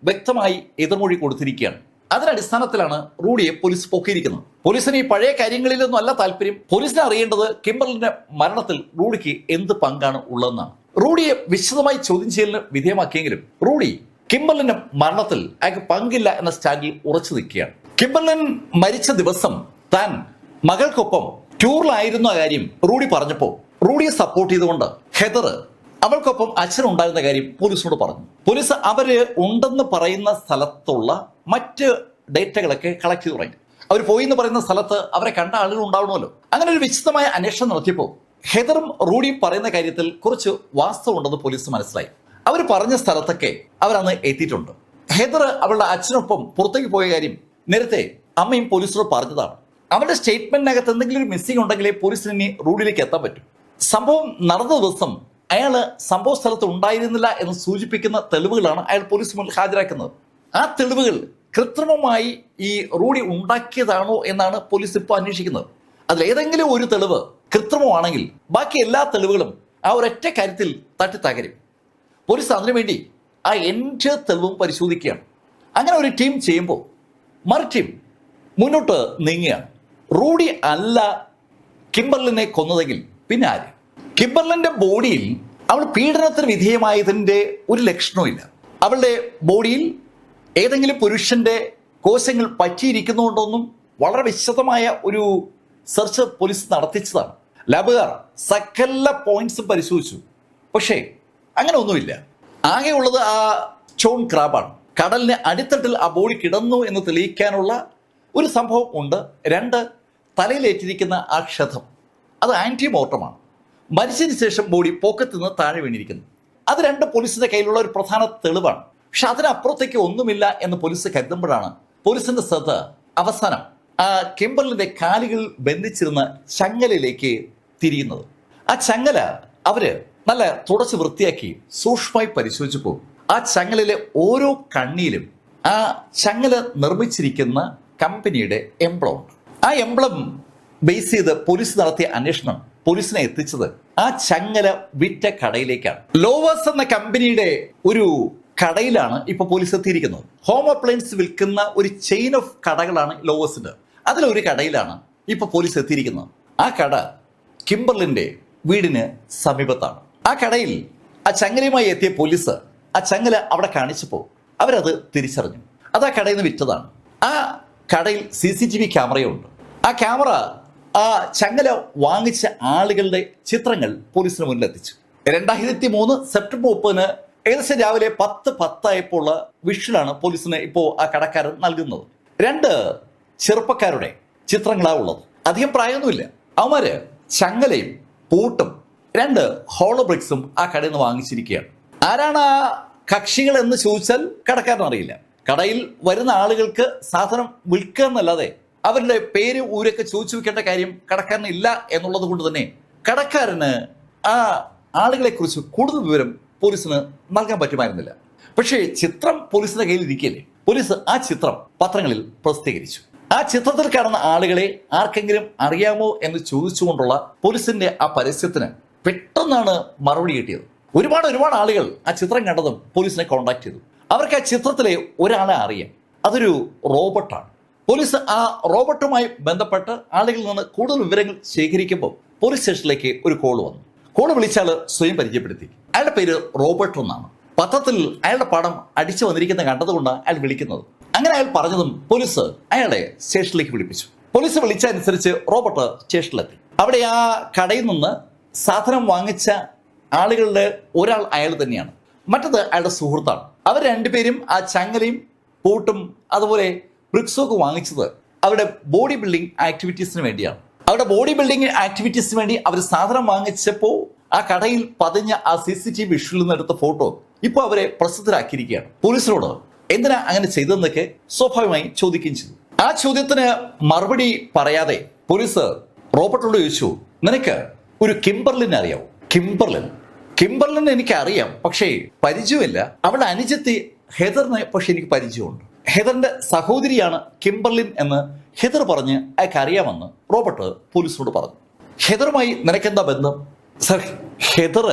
വ്യക്തമായി എതിർമൊഴി കൊടുത്തിരിക്കുകയാണ്. അതിനടിസ്ഥാനത്തിലാണ് റൂഡിയെ പോലീസ് പൊക്കിയിരിക്കുന്നത്. പോലീസിന് ഈ പഴയ കാര്യങ്ങളിലൊന്നും അല്ല താല്പര്യം. പോലീസിനെ അറിയേണ്ടത് കിംബർലിന്റെ മരണത്തിൽ റൂഡിക്ക് എന്ത് പങ്കാണ് ഉള്ളതെന്നാണ്. റൂഡിയെ വിശദമായി ചോദ്യം ചെയ്യലിന് വിധേയമാക്കിയെങ്കിലും റൂഡി കിംബർലിന്റെ മരണത്തിൽ അയാൾക്ക് പങ്കില്ല എന്ന സ്റ്റാൻഡിൽ ഉറച്ചു നിൽക്കുകയാണ്. കിംബർലിൻ മരിച്ച ദിവസം താൻ മകൾക്കൊപ്പം ടൂറിലായിരുന്ന കാര്യം റൂഡി പറഞ്ഞപ്പോൾ റൂഡിയെ സപ്പോർട്ട് ചെയ്തുകൊണ്ട് ഹെദർ അവൾക്കൊപ്പം അച്ഛനുണ്ടായിരുന്ന കാര്യം പോലീസിനോട് പറഞ്ഞു. പോലീസ് അവര് ഉണ്ടെന്ന് പറയുന്ന സ്ഥലത്തുള്ള മറ്റ് ഡേറ്റകളൊക്കെ കളക്ട് ചെയ്ത് തുടങ്ങി. അവർ പോയി എന്ന് പറയുന്ന സ്ഥലത്ത് അവരെ കണ്ട ആളുകൾ ഉണ്ടാവണമല്ലോ. അങ്ങനെ ഒരു വിശദമായ അന്വേഷണം നടത്തിയപ്പോൾ ഹെദറും റൂഡിയും പറയുന്ന കാര്യത്തിൽ കുറച്ച് വാസ്തവം ഉണ്ടെന്ന് പോലീസ് മനസ്സിലായി. അവർ പറഞ്ഞ സ്ഥലത്തൊക്കെ അവരന്ന് എത്തിയിട്ടുണ്ട്. ഹെദർ അവളുടെ അച്ഛനൊപ്പം പുറത്തേക്ക് പോയ കാര്യം നേരത്തെ അമ്മയും പോലീസിനോട് പറഞ്ഞതാണ്. അവരുടെ സ്റ്റേറ്റ്മെന്റിനകത്ത് എന്തെങ്കിലും ഒരു മിസ്സിംഗ് ഉണ്ടെങ്കിലേ പോലീസിന് ഇനി റൂഡിലേക്ക് എത്താൻ പറ്റും. സംഭവം നടന്ന ദിവസം അയാൾ സംഭവ സ്ഥലത്ത് ഉണ്ടായിരുന്നില്ല എന്ന് സൂചിപ്പിക്കുന്ന തെളിവുകളാണ് അയാൾ പോലീസ് മുന്നിൽ ഹാജരാക്കുന്നത്. ആ തെളിവുകൾ കൃത്രിമമായി ഈ റൂഡി ഉണ്ടാക്കിയതാണോ എന്നാണ് പോലീസ് ഇപ്പോൾ അന്വേഷിക്കുന്നത്. അതിലേതെങ്കിലും ഒരു തെളിവ് കൃത്രിമമാണെങ്കിൽ ബാക്കി എല്ലാ തെളിവുകളും ആ ഒരൊറ്റ കാര്യത്തിൽ തട്ടിത്തകരും. പോലീസ് അതിനുവേണ്ടി ആ എൻ്റെ തെളിവും പരിശോധിക്കുകയാണ്. അങ്ങനെ ഒരു ടീം ചെയ്യുമ്പോൾ മറു ടീം മുന്നോട്ട് നീങ്ങുകയാണ്. റൂഡി അല്ല കിംബർലിനെ കൊന്നതെങ്കിൽ പിന്നെ ആര്? കിംബർലിന്റെ ബോഡിയിൽ അവൾ പീഡനത്തിന് വിധേയമായതിൻ്റെ ഒരു ലക്ഷണവും ഇല്ല. അവളുടെ ബോഡിയിൽ ഏതെങ്കിലും പുരുഷന്റെ കോശങ്ങൾ പറ്റിയിരിക്കുന്നുകൊണ്ടൊന്നും വളരെ വിശദമായ ഒരു സെർച്ച് പോലീസ് നടത്തിച്ചതാണ്. ലാബുകാർ സകല പോയിന്റ്സും പരിശോധിച്ചു. പക്ഷേ അങ്ങനെ ഒന്നുമില്ല. ആകെയുള്ളത് ആ സ്റ്റോൺ ക്രാബാണ്. കടലിന് അടിത്തട്ടിൽ ആ ബോഡി കിടന്നു എന്ന് തെളിയിക്കാനുള്ള ഒരു സംഭവം ഉണ്ട്. 2, തലയിലേറ്റിരിക്കുന്ന ആ ക്ഷതം, അത് ആന്റിമോർട്ടമാണ്. മരിച്ചതിന് ശേഷം ബോഡി പോക്കത്ത് നിന്ന് താഴെ വീണിരിക്കുന്നു. അത് 2 പോലീസിന്റെ കയ്യിലുള്ള ഒരു പ്രധാന തെളിവാണ്. പക്ഷെ അതിനപ്പുറത്തേക്ക് ഒന്നുമില്ല എന്ന് പോലീസ് കരുതുമ്പോഴാണ് പോലീസിന്റെ ശ്രദ്ധ അവസാനം ആ കിംബർലിന്റെ കാലുകൾ ബന്ധിച്ചിരുന്ന ചങ്ങലയിലേക്ക് തിരിയുന്നത്. ആ ചങ്ങല അവര് നല്ല തുടച്ച് വൃത്തിയാക്കി സൂക്ഷ്മമായി പരിശോധിച്ചപ്പോൾ ആ ചങ്ങലയിലെ ഓരോ കണ്ണിയിലും ആ ചങ്ങല നിർമ്മിച്ചിരിക്കുന്ന കമ്പനിയുടെ എംബ്ലം ഉണ്ട്. ആ എംബ്ലം ബേസ് ചെയ്ത് പോലീസ് നടത്തിയ അന്വേഷണം പോലീസിനെ എത്തിച്ചത് ആ ചങ്ങല വിറ്റ കടയിലേക്കാണ്. ലോവേഴ്സ് എന്ന കമ്പനിയുടെ ഒരു കടയിലാണ് ഇപ്പൊ പോലീസ് എത്തിയിരിക്കുന്നത്. ഹോം അപ്ലയൻസ് വിൽക്കുന്ന ഒരു ചെയിൻ ഓഫ് കടകളാണ് ലോവേഴ്സിന്റെ. അതിലൊരു കടയിലാണ് ഇപ്പൊ പോലീസ് എത്തിയിരിക്കുന്നത്. ആ കട കിംബർലിന്റെ വീടിന് സമീപത്താണ്. ആ കടയിൽ ആ ചങ്ങലയുമായി എത്തിയ പോലീസ് ആ ചങ്ങല അവിടെ കാണിച്ചപ്പോൾ അവരത് തിരിച്ചറിഞ്ഞു. അത് ആ കടയിൽ നിന്ന് വിറ്റതാണ്. ആ കടയിൽ CCTV ക്യാമറയുണ്ട്. ആ ക്യാമറ ആ ചങ്ങല വാങ്ങിച്ച ആളുകളുടെ ചിത്രങ്ങൾ പോലീസിന് മുന്നിലെത്തിച്ചു. 2003 സെപ്റ്റംബർ 30 ഏകദേശം രാവിലെ 10:10 ആയപ്പോൾ വിഷ്വലാണ് പോലീസിന് ഇപ്പോൾ ആ കടക്കാരൻ നൽകുന്നത്. 2 ചെറുപ്പക്കാരുടെ ചിത്രങ്ങളാണ് ഉള്ളത്. അധികം പ്രായമൊന്നുമില്ല. അവന്മാര് ചങ്ങലയും പൂട്ടും 2 ഹോളോ ബ്രിക്സും ആ കടയിൽ നിന്ന് വാങ്ങിച്ചിരിക്കുകയാണ്. ആരാണ് ആ കക്ഷികൾ എന്ന് ചോദിച്ചാൽ കടക്കാരൻ അറിയില്ല. കടയിൽ വരുന്ന ആളുകൾക്ക് സാധനം വിൽക്കുക എന്നല്ലാതെ അവരുടെ പേര് ഊരൊക്കെ ചോദിച്ചു വെക്കേണ്ട കാര്യം കടക്കാരന് ഇല്ല എന്നുള്ളത് കൊണ്ട് തന്നെ കടക്കാരന് ആ ആളുകളെ കുറിച്ച് കൂടുതൽ വിവരം പോലീസിന് നൽകാൻ പറ്റുമായിരുന്നില്ല. പക്ഷേ ചിത്രം പോലീസിന്റെ കയ്യിൽ ഇരിക്കുകയല്ലേ. പോലീസ് ആ ചിത്രം പത്രങ്ങളിൽ പ്രസിദ്ധീകരിച്ചു. ആ ചിത്രത്തിൽ കാണുന്ന ആളുകളെ ആർക്കെങ്കിലും അറിയാമോ എന്ന് ചോദിച്ചുകൊണ്ടുള്ള പോലീസിന്റെ ആ പരസ്യത്തിന് പെട്ടെന്നാണ് മറുപടി കിട്ടിയത്. ഒരുപാട് ആളുകൾ ആ ചിത്രം കണ്ടതും പോലീസിനെ കോൺടാക്ട് ചെയ്തു. അവർക്ക് ആ ചിത്രത്തിലെ ഒരാളെ അറിയാം. അതൊരു റോബോട്ടാണ്. പോലീസ് ആ റോബോട്ടുമായി ബന്ധപ്പെട്ട് ആളുകളിൽ നിന്ന് കൂടുതൽ വിവരങ്ങൾ ശേഖരിക്കുമ്പോൾ പോലീസ് സ്റ്റേഷനിലേക്ക് ഒരു കോൾ വന്നു. കോൾ വിളിച്ചാൽ സ്വയം പരിചയപ്പെടുത്തി. അയാളുടെ പേര് റോബർട്ട് എന്നാണ്. പത്രത്തിൽ അയാളുടെ പടം അടിച്ചു വന്നിരിക്കുന്ന കണ്ടതുകൊണ്ട് അയാൾ വിളിക്കുന്നത്. അങ്ങനെ അയാൾ പറഞ്ഞതും പോലീസ് അയാളെ സ്റ്റേഷനിലേക്ക് വിളിപ്പിച്ചു. പോലീസ് വിളിച്ചനുസരിച്ച് റോബർട്ട് സ്റ്റേഷനിലെത്തി. അവിടെ ആ കടയിൽ നിന്ന് സാധനം വാങ്ങിച്ച ആളുകളുടെ ഒരാൾ അയാൾ തന്നെയാണ്. മറ്റത് അയാളുടെ സുഹൃത്താണ്. അവർ 2 പേരും ആ ചങ്ങലയും പൂട്ടും അതുപോലെ ബ്രിക്സും ഒക്കെ വാങ്ങിച്ചത് അവരുടെ ബോഡി ബിൽഡിംഗ് ആക്ടിവിറ്റീസിന് വേണ്ടിയാണ്. അവരുടെ ബോഡി ബിൽഡിംഗ് ആക്ടിവിറ്റീസിന് വേണ്ടി അവർ സാധനം വാങ്ങിച്ചപ്പോൾ ആ കടയിൽ പതിഞ്ഞ ആ CCTV വിഷ്വലിൽ നിന്ന് എടുത്ത ഫോട്ടോ ഇപ്പോൾ അവരെ പ്രസിദ്ധരാക്കിയിരിക്കുകയാണ്. പോലീസിനോട് എന്തിനാ അങ്ങനെ ചെയ്തതെന്നൊക്കെ സ്വാഭാവികമായി ചോദിക്കുകയും ചെയ്തു. ആ ചോദ്യത്തിന് മറുപടി പറയാതെ പോലീസ് റോബർട്ടിനോട് ചോദിച്ചു, നിനക്ക് ഒരു കിംബർലിനെ അറിയാവോ? കിംബർലിനെ എനിക്ക് അറിയാം, പക്ഷേ പരിചയമില്ല. അവളുടെ അനുജത്തി ഹെദറിനെ പക്ഷെ എനിക്ക് പരിചയമുണ്ട്. ഹെദറിന്റെ സഹോദരിയാണ് കിംബർലിൻ എന്ന് ഹെദർ പറഞ്ഞ് അയാൾക്ക് അറിയാമെന്ന് റോബർട്ട് പോലീസിനോട് പറഞ്ഞു. ഹെദറുമായി നിനക്കെന്താ ബന്ധം? സർ, ഹെദർ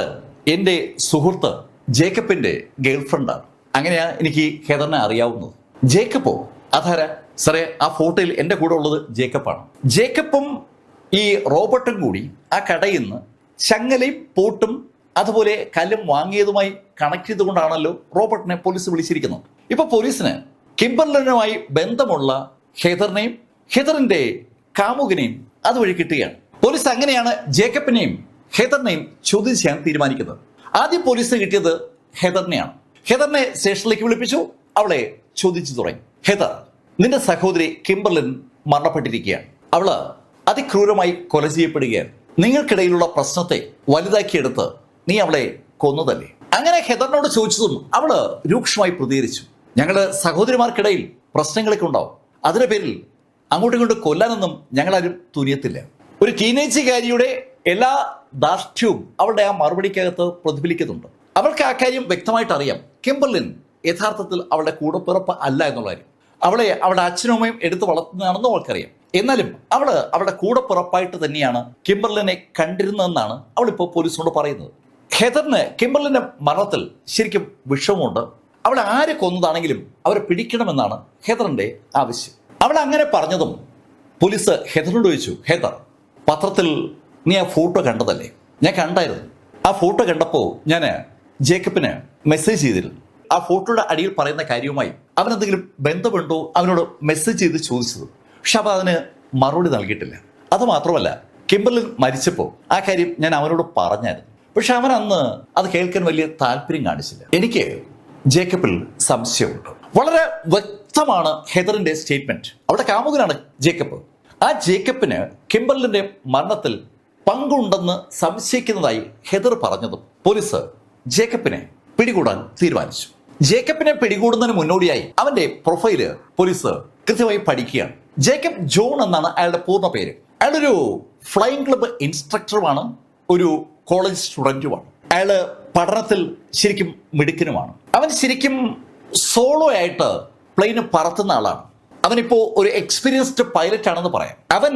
എൻ്റെ സുഹൃത്ത് ജേക്കബിന്റെ ഗേൾഫ്രണ്ടാണ്. അങ്ങനെയാണ് എനിക്ക് ഹെദറിനെ അറിയാവുന്നത്. ജേക്കബോ? അതാരാ സാറേ? ആ ഫോട്ടോയിൽ എൻ്റെ കൂടെ ഉള്ളത് ജേക്കബാണ്. ജേക്കബും ഈ റോബർട്ടും കൂടി ആ കടയിൽ നിന്ന് ചങ്ങലയും പൂട്ടും അതുപോലെ കല്ലും വാങ്ങിയതുമായി കണക്ട് ചെയ്തുകൊണ്ടാണല്ലോ റോബർട്ടിനെ പോലീസ് വിളിച്ചിരിക്കുന്നത്. ഇപ്പൊ പോലീസിന് കിംബർലിനുമായി ബന്ധമുള്ള ഹെദറിനെയും ഹെദറിന്റെ കാമുകനെയും അതുവഴി കിട്ടുകയാണ്. പോലീസ് അങ്ങനെയാണ് ജേക്കബിനെയും ഹെദറിനെയും ചോദ്യം ചെയ്യാൻ തീരുമാനിക്കുന്നത്. ആദ്യം പോലീസിന് കിട്ടിയത് ഹെദറിനെയാണ്. ഹെദറിനെ സ്റ്റേഷനിലേക്ക് വിളിപ്പിച്ചു, അവളെ ചോദിച്ചു തുടങ്ങി. ഹെദർ, നിന്റെ സഹോദരി കിംബർലിൻ മരണപ്പെട്ടിരിക്കുകയാണ്. അവള് അതിക്രൂരമായി കൊല ചെയ്യപ്പെടുകയാണ്. നിങ്ങൾക്കിടയിലുള്ള പ്രശ്നത്തെ വലുതാക്കിയെടുത്ത് നീ അവളെ കൊന്നതല്ലേ? അങ്ങനെ ഹെദറിനോട് ചോദിച്ചതും അവള് രൂക്ഷമായി പ്രതികരിച്ചു. ഞങ്ങളുടെ സഹോദരിമാർക്കിടയിൽ പ്രശ്നങ്ങളൊക്കെ ഉണ്ടാവും, അതിന്റെ പേരിൽ അങ്ങോട്ടും ഇങ്ങോട്ടും കൊല്ലാനൊന്നും ഞങ്ങളാരും തുനിയത്തില്ല. ഒരു ടീനേജുകാരിയുടെ എല്ലാ ധാർഷ്ട്യവും അവളുടെ ആ മറുപടിക്കകത്ത് പ്രതിഫലിക്കുന്നുണ്ട്. അവൾക്ക് ആ കാര്യം വ്യക്തമായിട്ട് അറിയാം. കിംബർലിൻ യഥാർത്ഥത്തിൽ അവളുടെ കൂടപ്പിറപ്പ് അല്ല എന്നുള്ള കാര്യം. അവളെ അവളുടെ അച്ഛനും അമ്മയും എടുത്ത് വളർത്തുന്നതാണെന്നും അവൾക്കറിയാം. എന്നാലും അവളുടെ കൂടപ്പിറപ്പായിട്ട് തന്നെയാണ് കിംബർലിനെ കണ്ടിരുന്നതെന്നാണ് അവളിപ്പോൾ പോലീസിനോട് പറയുന്നത്. ഹെദറിന് കിംബർലിന്റെ മരണത്തിൽ ശരിക്കും വിഷമമുണ്ട്. അവളെ ആര് കൊന്നതാണെങ്കിലും അവരെ പിടിക്കണമെന്നാണ് ഹെദറിന്റെ ആവശ്യം. അവൾ അങ്ങനെ പറഞ്ഞതും പോലീസ് ഹെദറിനോട് ചോദിച്ചു, ഹെദർ, പത്രത്തിൽ നീ ആ ഫോട്ടോ കണ്ടതല്ലേ? ഞാൻ കണ്ടായിരുന്നു. ആ ഫോട്ടോ കണ്ടപ്പോൾ ഞാൻ ജേക്കബിന് മെസ്സേജ് ചെയ്തിരുന്നു. ആ ഫോട്ടോയുടെ അടിയിൽ പറയുന്ന കാര്യവുമായി അവനെന്തെങ്കിലും ബന്ധമുണ്ടോ അവനോട് മെസ്സേജ് ചെയ്ത് ചോദിച്ചത്. പക്ഷെ അവ അതിന് മറുപടി നൽകിയിട്ടില്ല. അതുമാത്രമല്ല, കിംബർലിൻ മരിച്ചപ്പോൾ ആ കാര്യം ഞാൻ അവനോട് പറഞ്ഞായിരുന്നു. പക്ഷെ അവൻ അന്ന് അത് കേൾക്കാൻ വലിയ താല്പര്യം കാണിച്ചില്ല. എനിക്ക് ജേക്കബിൽ സംശയമുണ്ട്. വളരെ വ്യക്തമാണ് ഹെദറിന്റെ സ്റ്റേറ്റ്മെന്റ്. അവിടെ കാമുകനാണ് ജേക്കബ്. ആ ജേക്കബിന് കിംബർലിന്റെ മരണത്തിൽ പങ്കുണ്ടെന്ന് സംശയിക്കുന്നതായി ഹെദർ പറഞ്ഞതും പോലീസ് ജേക്കബിനെ പിടികൂടാൻ തീരുമാനിച്ചു. ജേക്കബിനെ പിടികൂടുന്നതിന് മുന്നോടിയായി അവന്റെ പ്രൊഫൈല് പോലീസ് കൃത്യമായി പഠിക്കുകയാണ്. ജേക്കബ് ജോൺ എന്നാണ് അയാളുടെ പൂർണ്ണ പേര്. അയാളൊരു ഫ്ലൈയിങ് ക്ലബ്ബ് ഇൻസ്ട്രക്ടറുമാണ്, ഒരു കോളേജ് സ്റ്റുഡൻറ്റുമാണ്. അയാള് പഠനത്തിൽ ശരിക്കും മിടുക്കനുമാണ്. അവൻ ശരിക്കും സോളോ ആയിട്ട് പ്ലെയിന് പറത്തുന്ന ആളാണ്. അവനിപ്പോ ഒരു എക്സ്പീരിയൻസ്ഡ് പൈലറ്റ് ആണെന്ന് പറയാം. അവൻ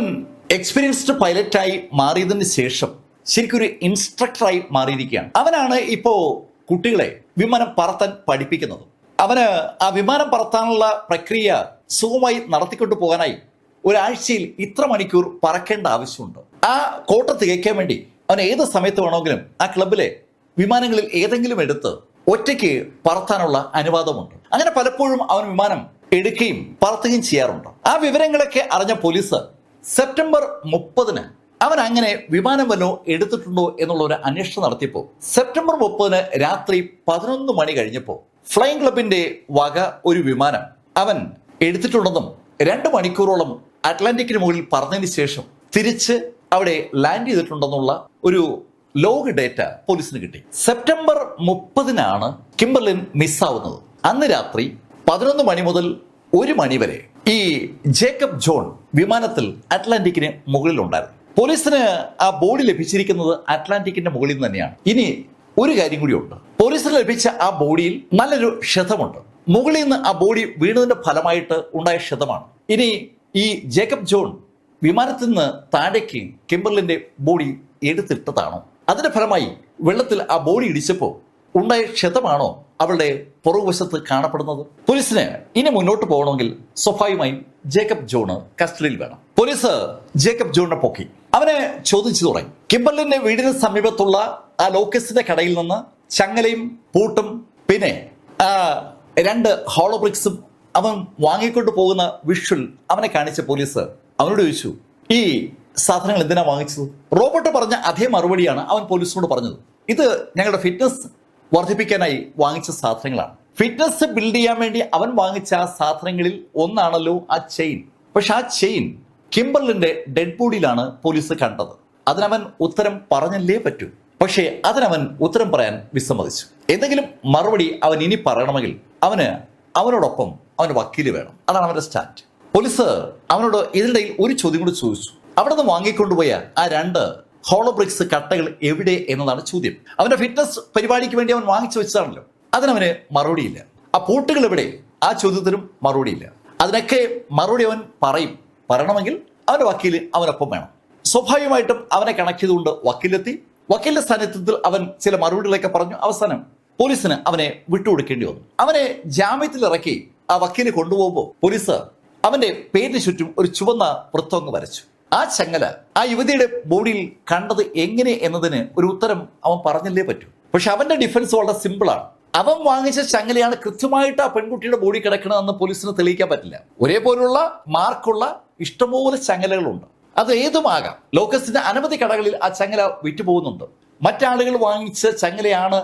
എക്സ്പീരിയൻസ്ഡ് പൈലറ്റായി മാറിയതിന് ശേഷം ശരിക്കും ഒരു ഇൻസ്ട്രക്ടറായി മാറിയിരിക്കുകയാണ്. അവനാണ് ഇപ്പോ കുട്ടികളെ വിമാനം പറത്താൻ പഠിപ്പിക്കുന്നത്. അവന് ആ വിമാനം പറത്താനുള്ള പ്രക്രിയ സുഖമായി നടത്തിക്കൊണ്ടു പോകാനായി ഒരാഴ്ചയിൽ ഇത്ര മണിക്കൂർ പറക്കേണ്ട ആവശ്യമുണ്ട്. ആ കോട്ട തികയ്ക്കാൻ വേണ്ടി അവൻ ഏത് സമയത്ത് വേണമെങ്കിലും ആ ക്ലബിലെ വിമാനങ്ങളിൽ ഏതെങ്കിലും എടുത്ത് ഒറ്റയ്ക്ക് പറത്താനുള്ള അനുവാദമുണ്ട്. അങ്ങനെ പലപ്പോഴും അവൻ വിമാനം എടുക്കുകയും പറത്തുകയും ചെയ്യാറുണ്ട്. ആ വിവരങ്ങളൊക്കെ അറിഞ്ഞ പോലീസ് സെപ്റ്റംബർ 30 അവൻ അങ്ങനെ വിമാനം വല്ലോ എടുത്തിട്ടുണ്ടോ എന്നുള്ള ഒരു അന്വേഷണം നടത്തിയപ്പോൾ സെപ്റ്റംബർ 30 രാത്രി 11 മണി കഴിഞ്ഞപ്പോൾ ഫ്ലൈയിങ് ക്ലബിന്റെ വക ഒരു വിമാനം അവൻ എടുത്തിട്ടുണ്ടെന്നും 2 മണിക്കൂറോളം അറ്റ്ലാന്റിക്കിന് മുകളിൽ പറന്നതിന് ശേഷം തിരിച്ച് അവിടെ ലാൻഡ് ചെയ്തിട്ടുണ്ടെന്നുള്ള ഒരു ലോഗ് ഡേറ്റ പോലീസിന് കിട്ടി. സെപ്റ്റംബർ 30 കിംബർലിൻ മിസ്സാവുന്നത്. അന്ന് രാത്രി 11 മണി മുതൽ 1 മണി വരെ ഈ ജേക്കബ് ജോൺ വിമാനത്തിൽ അറ്റ്ലാന്റിക്കിന് മുകളിലുണ്ടായിരുന്നു. പോലീസിന് ആ ബോഡി ലഭിച്ചിരിക്കുന്നത് അറ്റ്ലാന്റിക്കിന്റെ മുകളിൽ നിന്ന് തന്നെയാണ്. ഇനി ഒരു കാര്യം കൂടിയുണ്ട്. പോലീസിന് ലഭിച്ച ആ ബോഡിയിൽ നല്ലൊരു ക്ഷതമുണ്ട്. മുകളിൽ നിന്ന് ആ ബോഡി വീണതിന്റെ ഫലമായിട്ട് ഉണ്ടായ ക്ഷതമാണ്. ഇനി ഈ ജേക്കബ് ജോൺ വിമാനത്തിൽ നിന്ന് താഴേക്ക് കിംബർലിന്റെ ബോഡി എടുത്തിട്ടതാണോ, അതിന്റെ ഫലമായി വെള്ളത്തിൽ ആ ബോഡി ഇടിച്ചപ്പോൾ ഉണ്ടായ ക്ഷതമാണോ അവളുടെ പുറകുവശത്ത് കാണപ്പെടുന്നത്? പോലീസിന് ഇനി മുന്നോട്ട് പോകണമെങ്കിൽ സ്വാഭാവികമായും ജേക്കബ് ജോണ് കസ്റ്റഡിയിൽ വേണം. പോലീസ് ജേക്കബ് ജോണിനെ പൊക്കി അവനെ ചോദിച്ചു തുടങ്ങി. കിംബർലിന്റെ വീടിന് സമീപത്തുള്ള ആ ലോക്കസിന്റെ കടയിൽ നിന്ന് ചങ്ങലയും പൂട്ടും പിന്നെ 2 ഹോളോബ്രിക്സും അവൻ വാങ്ങിക്കൊണ്ട് പോകുന്ന വിഷ്വൽ അവനെ കാണിച്ച പോലീസ് അവനോട് ചോദിച്ചു, ഈ സാധനങ്ങൾ എന്തിനാ വാങ്ങിച്ചത്? റോബർട്ട് പറഞ്ഞ അതേ മറുപടിയാണ് അവൻ പോലീസിനോട് പറഞ്ഞത്. ഇത് ഞങ്ങളുടെ ഫിറ്റ്നസ് വർദ്ധിപ്പിക്കാനായി വാങ്ങിച്ച സാധനങ്ങളാണ്. ഫിറ്റ്നസ് ബിൽഡ് ചെയ്യാൻ വേണ്ടി അവൻ വാങ്ങിച്ച ആ സാധനങ്ങളിൽ ഒന്നാണല്ലോ ആ ചെയിൻ. പക്ഷെ ആ ചെയിൻ കിംബർലിന്റെ ഡെഡ് ബോഡിയിലാണ് പോലീസ് കണ്ടത്. അതിനവൻ ഉത്തരം പറഞ്ഞല്ലേ പറ്റൂ. പക്ഷേ അതിനവൻ ഉത്തരം പറയാൻ വിസമ്മതിച്ചു. എന്തെങ്കിലും മറുപടി അവൻ ഇനി പറയണമെങ്കിൽ അവനോടൊപ്പം അവന് വക്കീല് വേണം. അതാണ് അവന്റെ സ്റ്റാൻഡ്. പോലീസ് അവനോട് ഇതിനിടയിൽ ഒരു ചോദ്യം കൂടി ചോദിച്ചു. അവിടെ നിന്ന് വാങ്ങിക്കൊണ്ടുപോയ ആ 2 ഹോളോ ബ്രിക്സ് കട്ടകൾ എവിടെ എന്നതാണ് ചോദ്യം. അവന്റെ ഫിറ്റ്നസ് പരിപാടിക്ക് വേണ്ടി അവൻ വാങ്ങിച്ചു വെച്ചതാണല്ലോ. അതിനവന് മറുപടിയില്ല. ആ പൂട്ടുകൾ എവിടെ? ആ ചോദ്യത്തിനും മറുപടിയില്ല. അതിനൊക്കെ മറുപടി അവൻ പറയണമെങ്കിൽ അവന്റെ വക്കീല് അവനൊപ്പം വേണം. സ്വാഭാവികമായിട്ടും അവനെ കണക്ട് ചെയ്തുകൊണ്ട് വക്കീലെത്തി. വക്കീലിന്റെ സാന്നിധ്യത്തിൽ അവൻ ചില മറുപടികളൊക്കെ പറഞ്ഞു. അവസാനം പോലീസിന് അവനെ വിട്ടുകൊടുക്കേണ്ടി വന്നു. അവനെ ജാമ്യത്തിൽ ഇറക്കി ആ വക്കീല് കൊണ്ടുപോകുമ്പോൾ പോലീസ് അവന്റെ പേരിന് ചുറ്റും ഒരു ചുവന്ന വൃത്തം വരച്ചു. ആ ചങ്ങല ആ യുവതിയുടെ ബോഡിയിൽ കണ്ടത് എങ്ങനെ എന്നതിന് ഒരു ഉത്തരം അവൻ പറഞ്ഞല്ലേ പറ്റൂ. പക്ഷെ അവന്റെ ഡിഫൻസ് വളരെ സിമ്പിളാണ്. അവൻ വാങ്ങിച്ച ചങ്ങലയാണ് കൃത്യമായിട്ട് ആ പെൺകുട്ടിയുടെ ബോഡി കിടക്കണമെന്ന് പോലീസിന് തെളിയിക്കാൻ പറ്റില്ല. ഒരേപോലുള്ള മാർക്കുള്ള ഇഷ്ടംപോലെ ചങ്ങലകളുണ്ട്. അത് ഏതുമാകാം. ലോക്കസിന്റെ അനവധി കടകളിൽ ആ ചങ്ങല വിറ്റുപോകുന്നുണ്ട്. മറ്റാളുകൾ വാങ്ങിച്ച ചങ്ങലയാണ്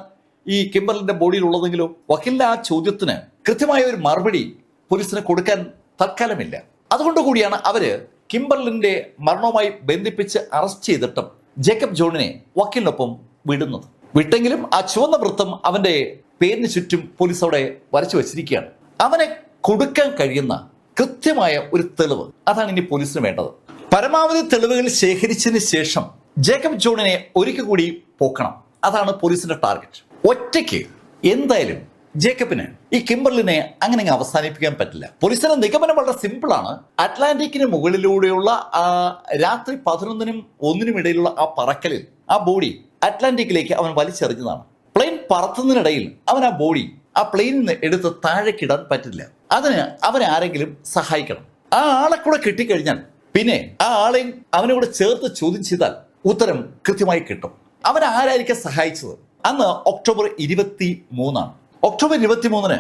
ഈ കിംബർലിന്റെ ബോഡിയിൽ ഉള്ളതെങ്കിലോ? വക്കീലിന്റെ ആ ചോദ്യത്തിന് കൃത്യമായ ഒരു മറുപടി പോലീസിന് കൊടുക്കാൻ തൽക്കാലമില്ല. അതുകൊണ്ട് കൂടിയാണ് അവര് കിംബർലിന്റെ മരണവുമായി ബന്ധിപ്പിച്ച് അറസ്റ്റ് ചെയ്തിട്ടും ജേക്കബ് ജോണിനെ വക്കീലിനൊപ്പം വിടുന്നത്. വിട്ടെങ്കിലും ആ ചുവന്ന വൃത്തം അവന്റെ പേരിന് ചുറ്റും പോലീസ് അവിടെ വരച്ചു വെച്ചിരിക്കുകയാണ്. അവനെ കൊടുക്കാൻ കഴിയുന്ന കൃത്യമായ ഒരു തെളിവ്, അതാണ് ഇനി പോലീസിന് വേണ്ടത്. പരമാവധി തെളിവുകൾ ശേഖരിച്ചതിന് ശേഷം ജേക്കബ് ജോണിനെ ഒരിക്കൽ കൂടി പോക്കണം. അതാണ് പോലീസിന്റെ ടാർഗറ്റ്. ഒറ്റയ്ക്ക് എന്തായാലും ജേക്കബിന് ഈ കിംബർലിനെ അങ്ങനെ അവസാനിപ്പിക്കാൻ പറ്റില്ല. പോലീസിന്റെ നിഗമനം വളരെ സിമ്പിളാണ്. അറ്റ്ലാന്റിക്കിന് മുകളിലൂടെയുള്ള ആ രാത്രി 11-നും 1-നും ഇടയിലുള്ള ആ പറക്കലിൽ ആ ബോഡി അറ്റ്ലാന്റിക്കിലേക്ക് അവൻ വലിച്ചെറിഞ്ഞതാണ്. പ്ലെയിൻ പറത്തുന്നതിനിടയിൽ അവൻ ആ ബോഡി ആ പ്ലെയിനിൽ നിന്ന് എടുത്ത് താഴേക്കിടാൻ പറ്റില്ല. അതിന് അവനെ ആരെങ്കിലും സഹായിക്കണം. ആ ആളെ കൂടെ കിട്ടിക്കഴിഞ്ഞാൽ പിന്നെ ആ ആളെയും അവനെ കൂടെ ചേർത്ത് ചോദ്യം ചെയ്താൽ ഉത്തരം കൃത്യമായി കിട്ടും. അവൻ ആരായിരിക്കും സഹായിച്ചത്? അന്ന് ഒക്ടോബർ 23 ഒക്ടോബർ 23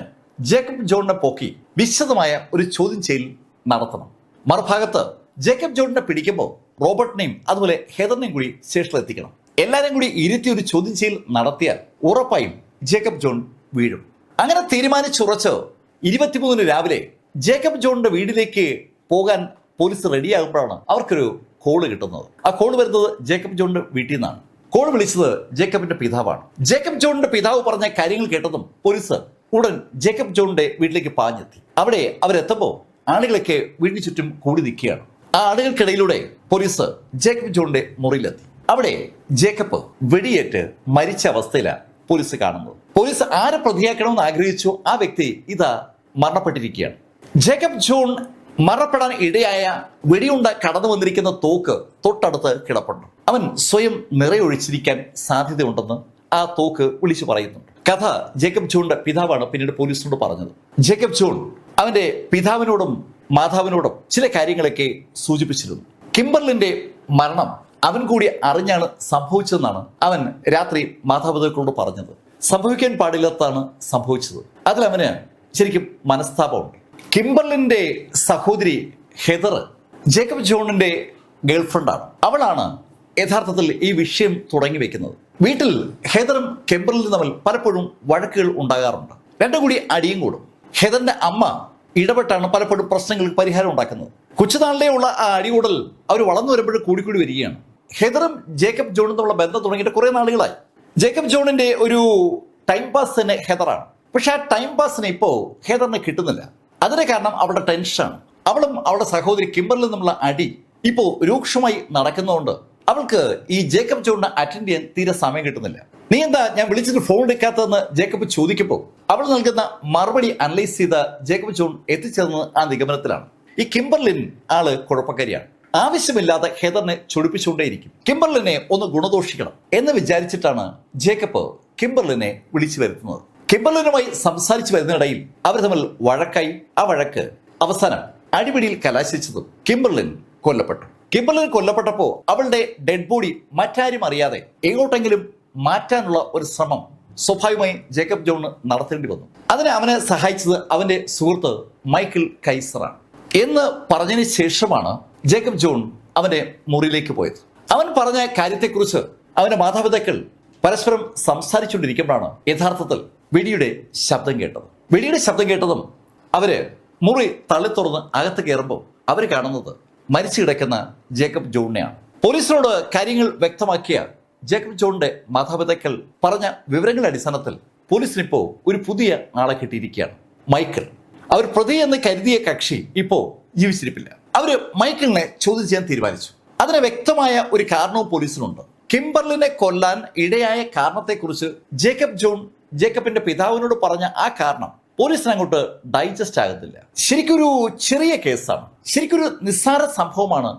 ജേക്കബ് ജോണിനെ പോക്കി വിശദമായ ഒരു ചോദ്യം ചെയ്യൽ നടത്തണം. മറുഭാഗത്ത് ജേക്കബ് ജോണിനെ പിടിക്കുമ്പോൾ റോബർട്ടിനെയും അതുപോലെ ഹെദറിനെയും കൂടി സ്റ്റേഷനിൽ എത്തിക്കണം. എല്ലാവരെയും കൂടി ഇരുത്തി ഒരു ചോദ്യം ചെയ്യൽ നടത്തിയാൽ ഉറപ്പായും ജേക്കബ് ജോൺ വീഴും. അങ്ങനെ തീരുമാനിച്ചുറച്ച് 23 രാവിലെ ജേക്കബ് ജോണിന്റെ വീട്ടിലേക്ക് പോകാൻ പോലീസ് റെഡിയാകുമ്പോഴാണ് അവർക്കൊരു കോള് കിട്ടുന്നത്. ആ കോള് വരുന്നത് ജേക്കബ് ജോണിന്റെ വീട്ടിൽ നിന്നാണ്. കോൾ വിളിച്ചത് ജേക്കബിന്റെ പിതാവാണ്. ജേക്കബ് ജോണിന്റെ പിതാവ് പറഞ്ഞ കാര്യങ്ങൾ കേട്ടതും പോലീസ് ഉടൻ ജേക്കബ് ജോണിന്റെ വീട്ടിലേക്ക് പാഞ്ഞെത്തി. അവിടെ അവരെത്തുമ്പോൾ ആളുകളൊക്കെ വീടിന് ചുറ്റും കൂടി നിൽക്കുകയാണ്. ആ ആളുകൾക്കിടയിലൂടെ പോലീസ് ജേക്കബ് ജോണിന്റെ മുറിയിലെത്തി. അവിടെ ജേക്കബ് വെടിയേറ്റ് മരിച്ച അവസ്ഥയിലാണ് പോലീസ് കാണുന്നത്. പോലീസ് ആരെ പ്രതിയാക്കണമെന്ന് ആഗ്രഹിച്ചു ആ വ്യക്തി ഇതാ മരണപ്പെട്ടിരിക്കുകയാണ്. ജേക്കബ് ജോൺ മരണപ്പെടാൻ ഇടയായ വെടിയുണ്ട കടന്നു വന്നിരിക്കുന്ന തോക്ക് തൊട്ടടുത്ത് കിടപ്പുണ്ട്. അവൻ സ്വയം നിറയൊഴിച്ചിരിക്കാൻ സാധ്യതയുണ്ടെന്ന് ആ തോക്ക് വിളിച്ചു പറയുന്നുണ്ട്. കഥ ജേക്കബ് ജോണിന്റെ പിതാവാണ് പിന്നീട് പോലീസിനോട് പറഞ്ഞത്. ജേക്കബ് ജോൺ അവന്റെ പിതാവിനോടും മാതാവിനോടും ചില കാര്യങ്ങളൊക്കെ സൂചിപ്പിച്ചിരുന്നു. കിംബർലിന്റെ മരണം അവൻ കൂടി അറിഞ്ഞാണ് സംഭവിച്ചതെന്നാണ് അവൻ രാത്രി മാതാപിതാക്കളോട് പറഞ്ഞത്. സംഭവിക്കാൻ പാടില്ലാത്തതാണ് സംഭവിച്ചത്. അതിലവന് ശരിക്കും മനസ്താപമുണ്ട്. കിംബർലിന്റെ സഹോദരി ഹെദർ ജേക്കബ് ജോണിന്റെ ഗേൾഫ്രണ്ടാണ്. അവളാണ് യഥാർത്ഥത്തിൽ ഈ വിഷയം തുടങ്ങി വെക്കുന്നത്. വീട്ടിൽ ഹെദറും കിംബർലിനും തമ്മിൽ പലപ്പോഴും വഴക്കുകൾ ഉണ്ടാകാറുണ്ട്. രണ്ടും കൂടി അടിയും കൂടും. ഹെദറിന്റെ അമ്മ ഇടപെട്ടാണ് പലപ്പോഴും പ്രശ്നങ്ങൾക്ക് പരിഹാരം ഉണ്ടാക്കുന്നത്. കൊച്ചുനാളിലേ ഉള്ള ആ അടികൂടൽ അവർ വളർന്നു വരുമ്പോഴും കൂടിക്കൂടി വരികയാണ്. ഹെദറും ജേക്കബ് ജോണും തമ്മിലുള്ള ബന്ധം തുടങ്ങിയിട്ട് കുറെ നാളുകളായി. ജേക്കബ് ജോണിന്റെ ഒരു ടൈം പാസ് തന്നെ ഹെദറാണ്. പക്ഷെ ആ ടൈം പാസിന് ഇപ്പോൾ ഹെദറിന് കിട്ടുന്നില്ല. അതിന് കാരണം അവളുടെ ടെൻഷനാണ്. അവളും അവളുടെ സഹോദരി കിംബർലിയും തമ്മിലുള്ള അടി ഇപ്പോൾ രൂക്ഷമായി നടക്കുന്നതുകൊണ്ട് അവൾക്ക് ഈ ജേക്കബ് ജോണിനെ അറ്റൻഡ് ചെയ്യാൻ തീരെ സമയം കിട്ടുന്നില്ല. നീ എന്താ ഞാൻ വിളിച്ചിട്ട് ഫോൺ എടുക്കാത്തതെന്ന് ജേക്കബ് ചോദിക്കുമ്പോൾ അവൾ നൽകുന്ന മറുപടി അനലൈസ് ചെയ്ത ജേക്കബ് ജോൺ എത്തിച്ചേർന്നത് ആ നിഗമനത്തിലാണ്. ഈ കിംബർലിൻ ആള് കുഴപ്പക്കാരിയാണ്. ആവശ്യമില്ലാതെ ഹെദറിനെ ചൊടിപ്പിച്ചുകൊണ്ടേയിരിക്കും. കിംബർലിനെ ഒന്ന് ഗുണദോഷിക്കണം എന്ന് വിചാരിച്ചിട്ടാണ് ജേക്കബ് കിംബർലിനെ വിളിച്ചു വരുത്തുന്നത്. കിംബർലിനുമായി സംസാരിച്ചു വരുന്നതിനിടയിൽ അവർ തമ്മിൽ വഴക്കായി. ആ വഴക്ക് അവസാനം അടിപിടിയിൽ കലാശിച്ചതും കിംബർലിൻ കൊല്ലപ്പെട്ടു. കിംബർലിൻ കൊല്ലപ്പെട്ടപ്പോൾ അവളുടെ ഡെഡ് ബോഡി മറ്റാരും അറിയാതെ എങ്ങോട്ടെങ്കിലും മാറ്റാനുള്ള ഒരു ശ്രമം സ്വാഭാവികമായി ജേക്കബ് ജോണ് നടത്തേണ്ടി വന്നു. അതിന് അവനെ സഹായിച്ചത് അവന്റെ സുഹൃത്ത് മൈക്കിൾ കൈസറാണ്. എന്ന് പറഞ്ഞതിന് ശേഷമാണ് ജേക്കബ് ജോൺ അവന്റെ മുറിയിലേക്ക് പോയത്. അവൻ പറഞ്ഞ കാര്യത്തെക്കുറിച്ച് അവന്റെ മാതാപിതാക്കൾ പരസ്പരം സംസാരിച്ചുകൊണ്ടിരിക്കുമ്പോഴാണ് യഥാർത്ഥത്തിൽ വെടിയുടെ ശബ്ദം കേട്ടത്. വെടിയുടെ ശബ്ദം കേട്ടതും അവര് മുറി തള്ളി തുറന്ന് അകത്ത് കയറുമ്പോൾ അവർ കാണുന്നത് മരിച്ചു കിടക്കുന്ന ജേക്കബ് ജോണിനെയാണ്. പോലീസിനോട് കാര്യങ്ങൾ വ്യക്തമാക്കിയ ജേക്കബ് ജോണിന്റെ മാതാപിതാക്കൾ പറഞ്ഞ വിവരങ്ങളുടെ അടിസ്ഥാനത്തിൽ പോലീസിനിപ്പോ ഒരു പുതിയ ആളെ കിട്ടിയിരിക്കുകയാണ്, മൈക്കിൾ. അവർ പ്രതി എന്ന് കരുതിയ കക്ഷി ഇപ്പോ ജീവിച്ചിരിപ്പില്ല. അവര് മൈക്കിളിനെ ചോദ്യം ചെയ്യാൻ തീരുമാനിച്ചു. അതിന് വ്യക്തമായ ഒരു കാരണവും പോലീസിനുണ്ട്. കിംബർലിനെ കൊല്ലാൻ ഇടയായ കാരണത്തെക്കുറിച്ച് ജേക്കബിന്റെ പിതാവിനോട് പറഞ്ഞ ആ കാരണം പോലീസിന് അങ്ങോട്ട് ഡൈജസ്റ്റ് ആകുന്നില്ല. ശരിക്കൊരു ചെറിയ കേസാണ്, ശരിക്കൊരു നിസ്സാര സംഭവമാണ്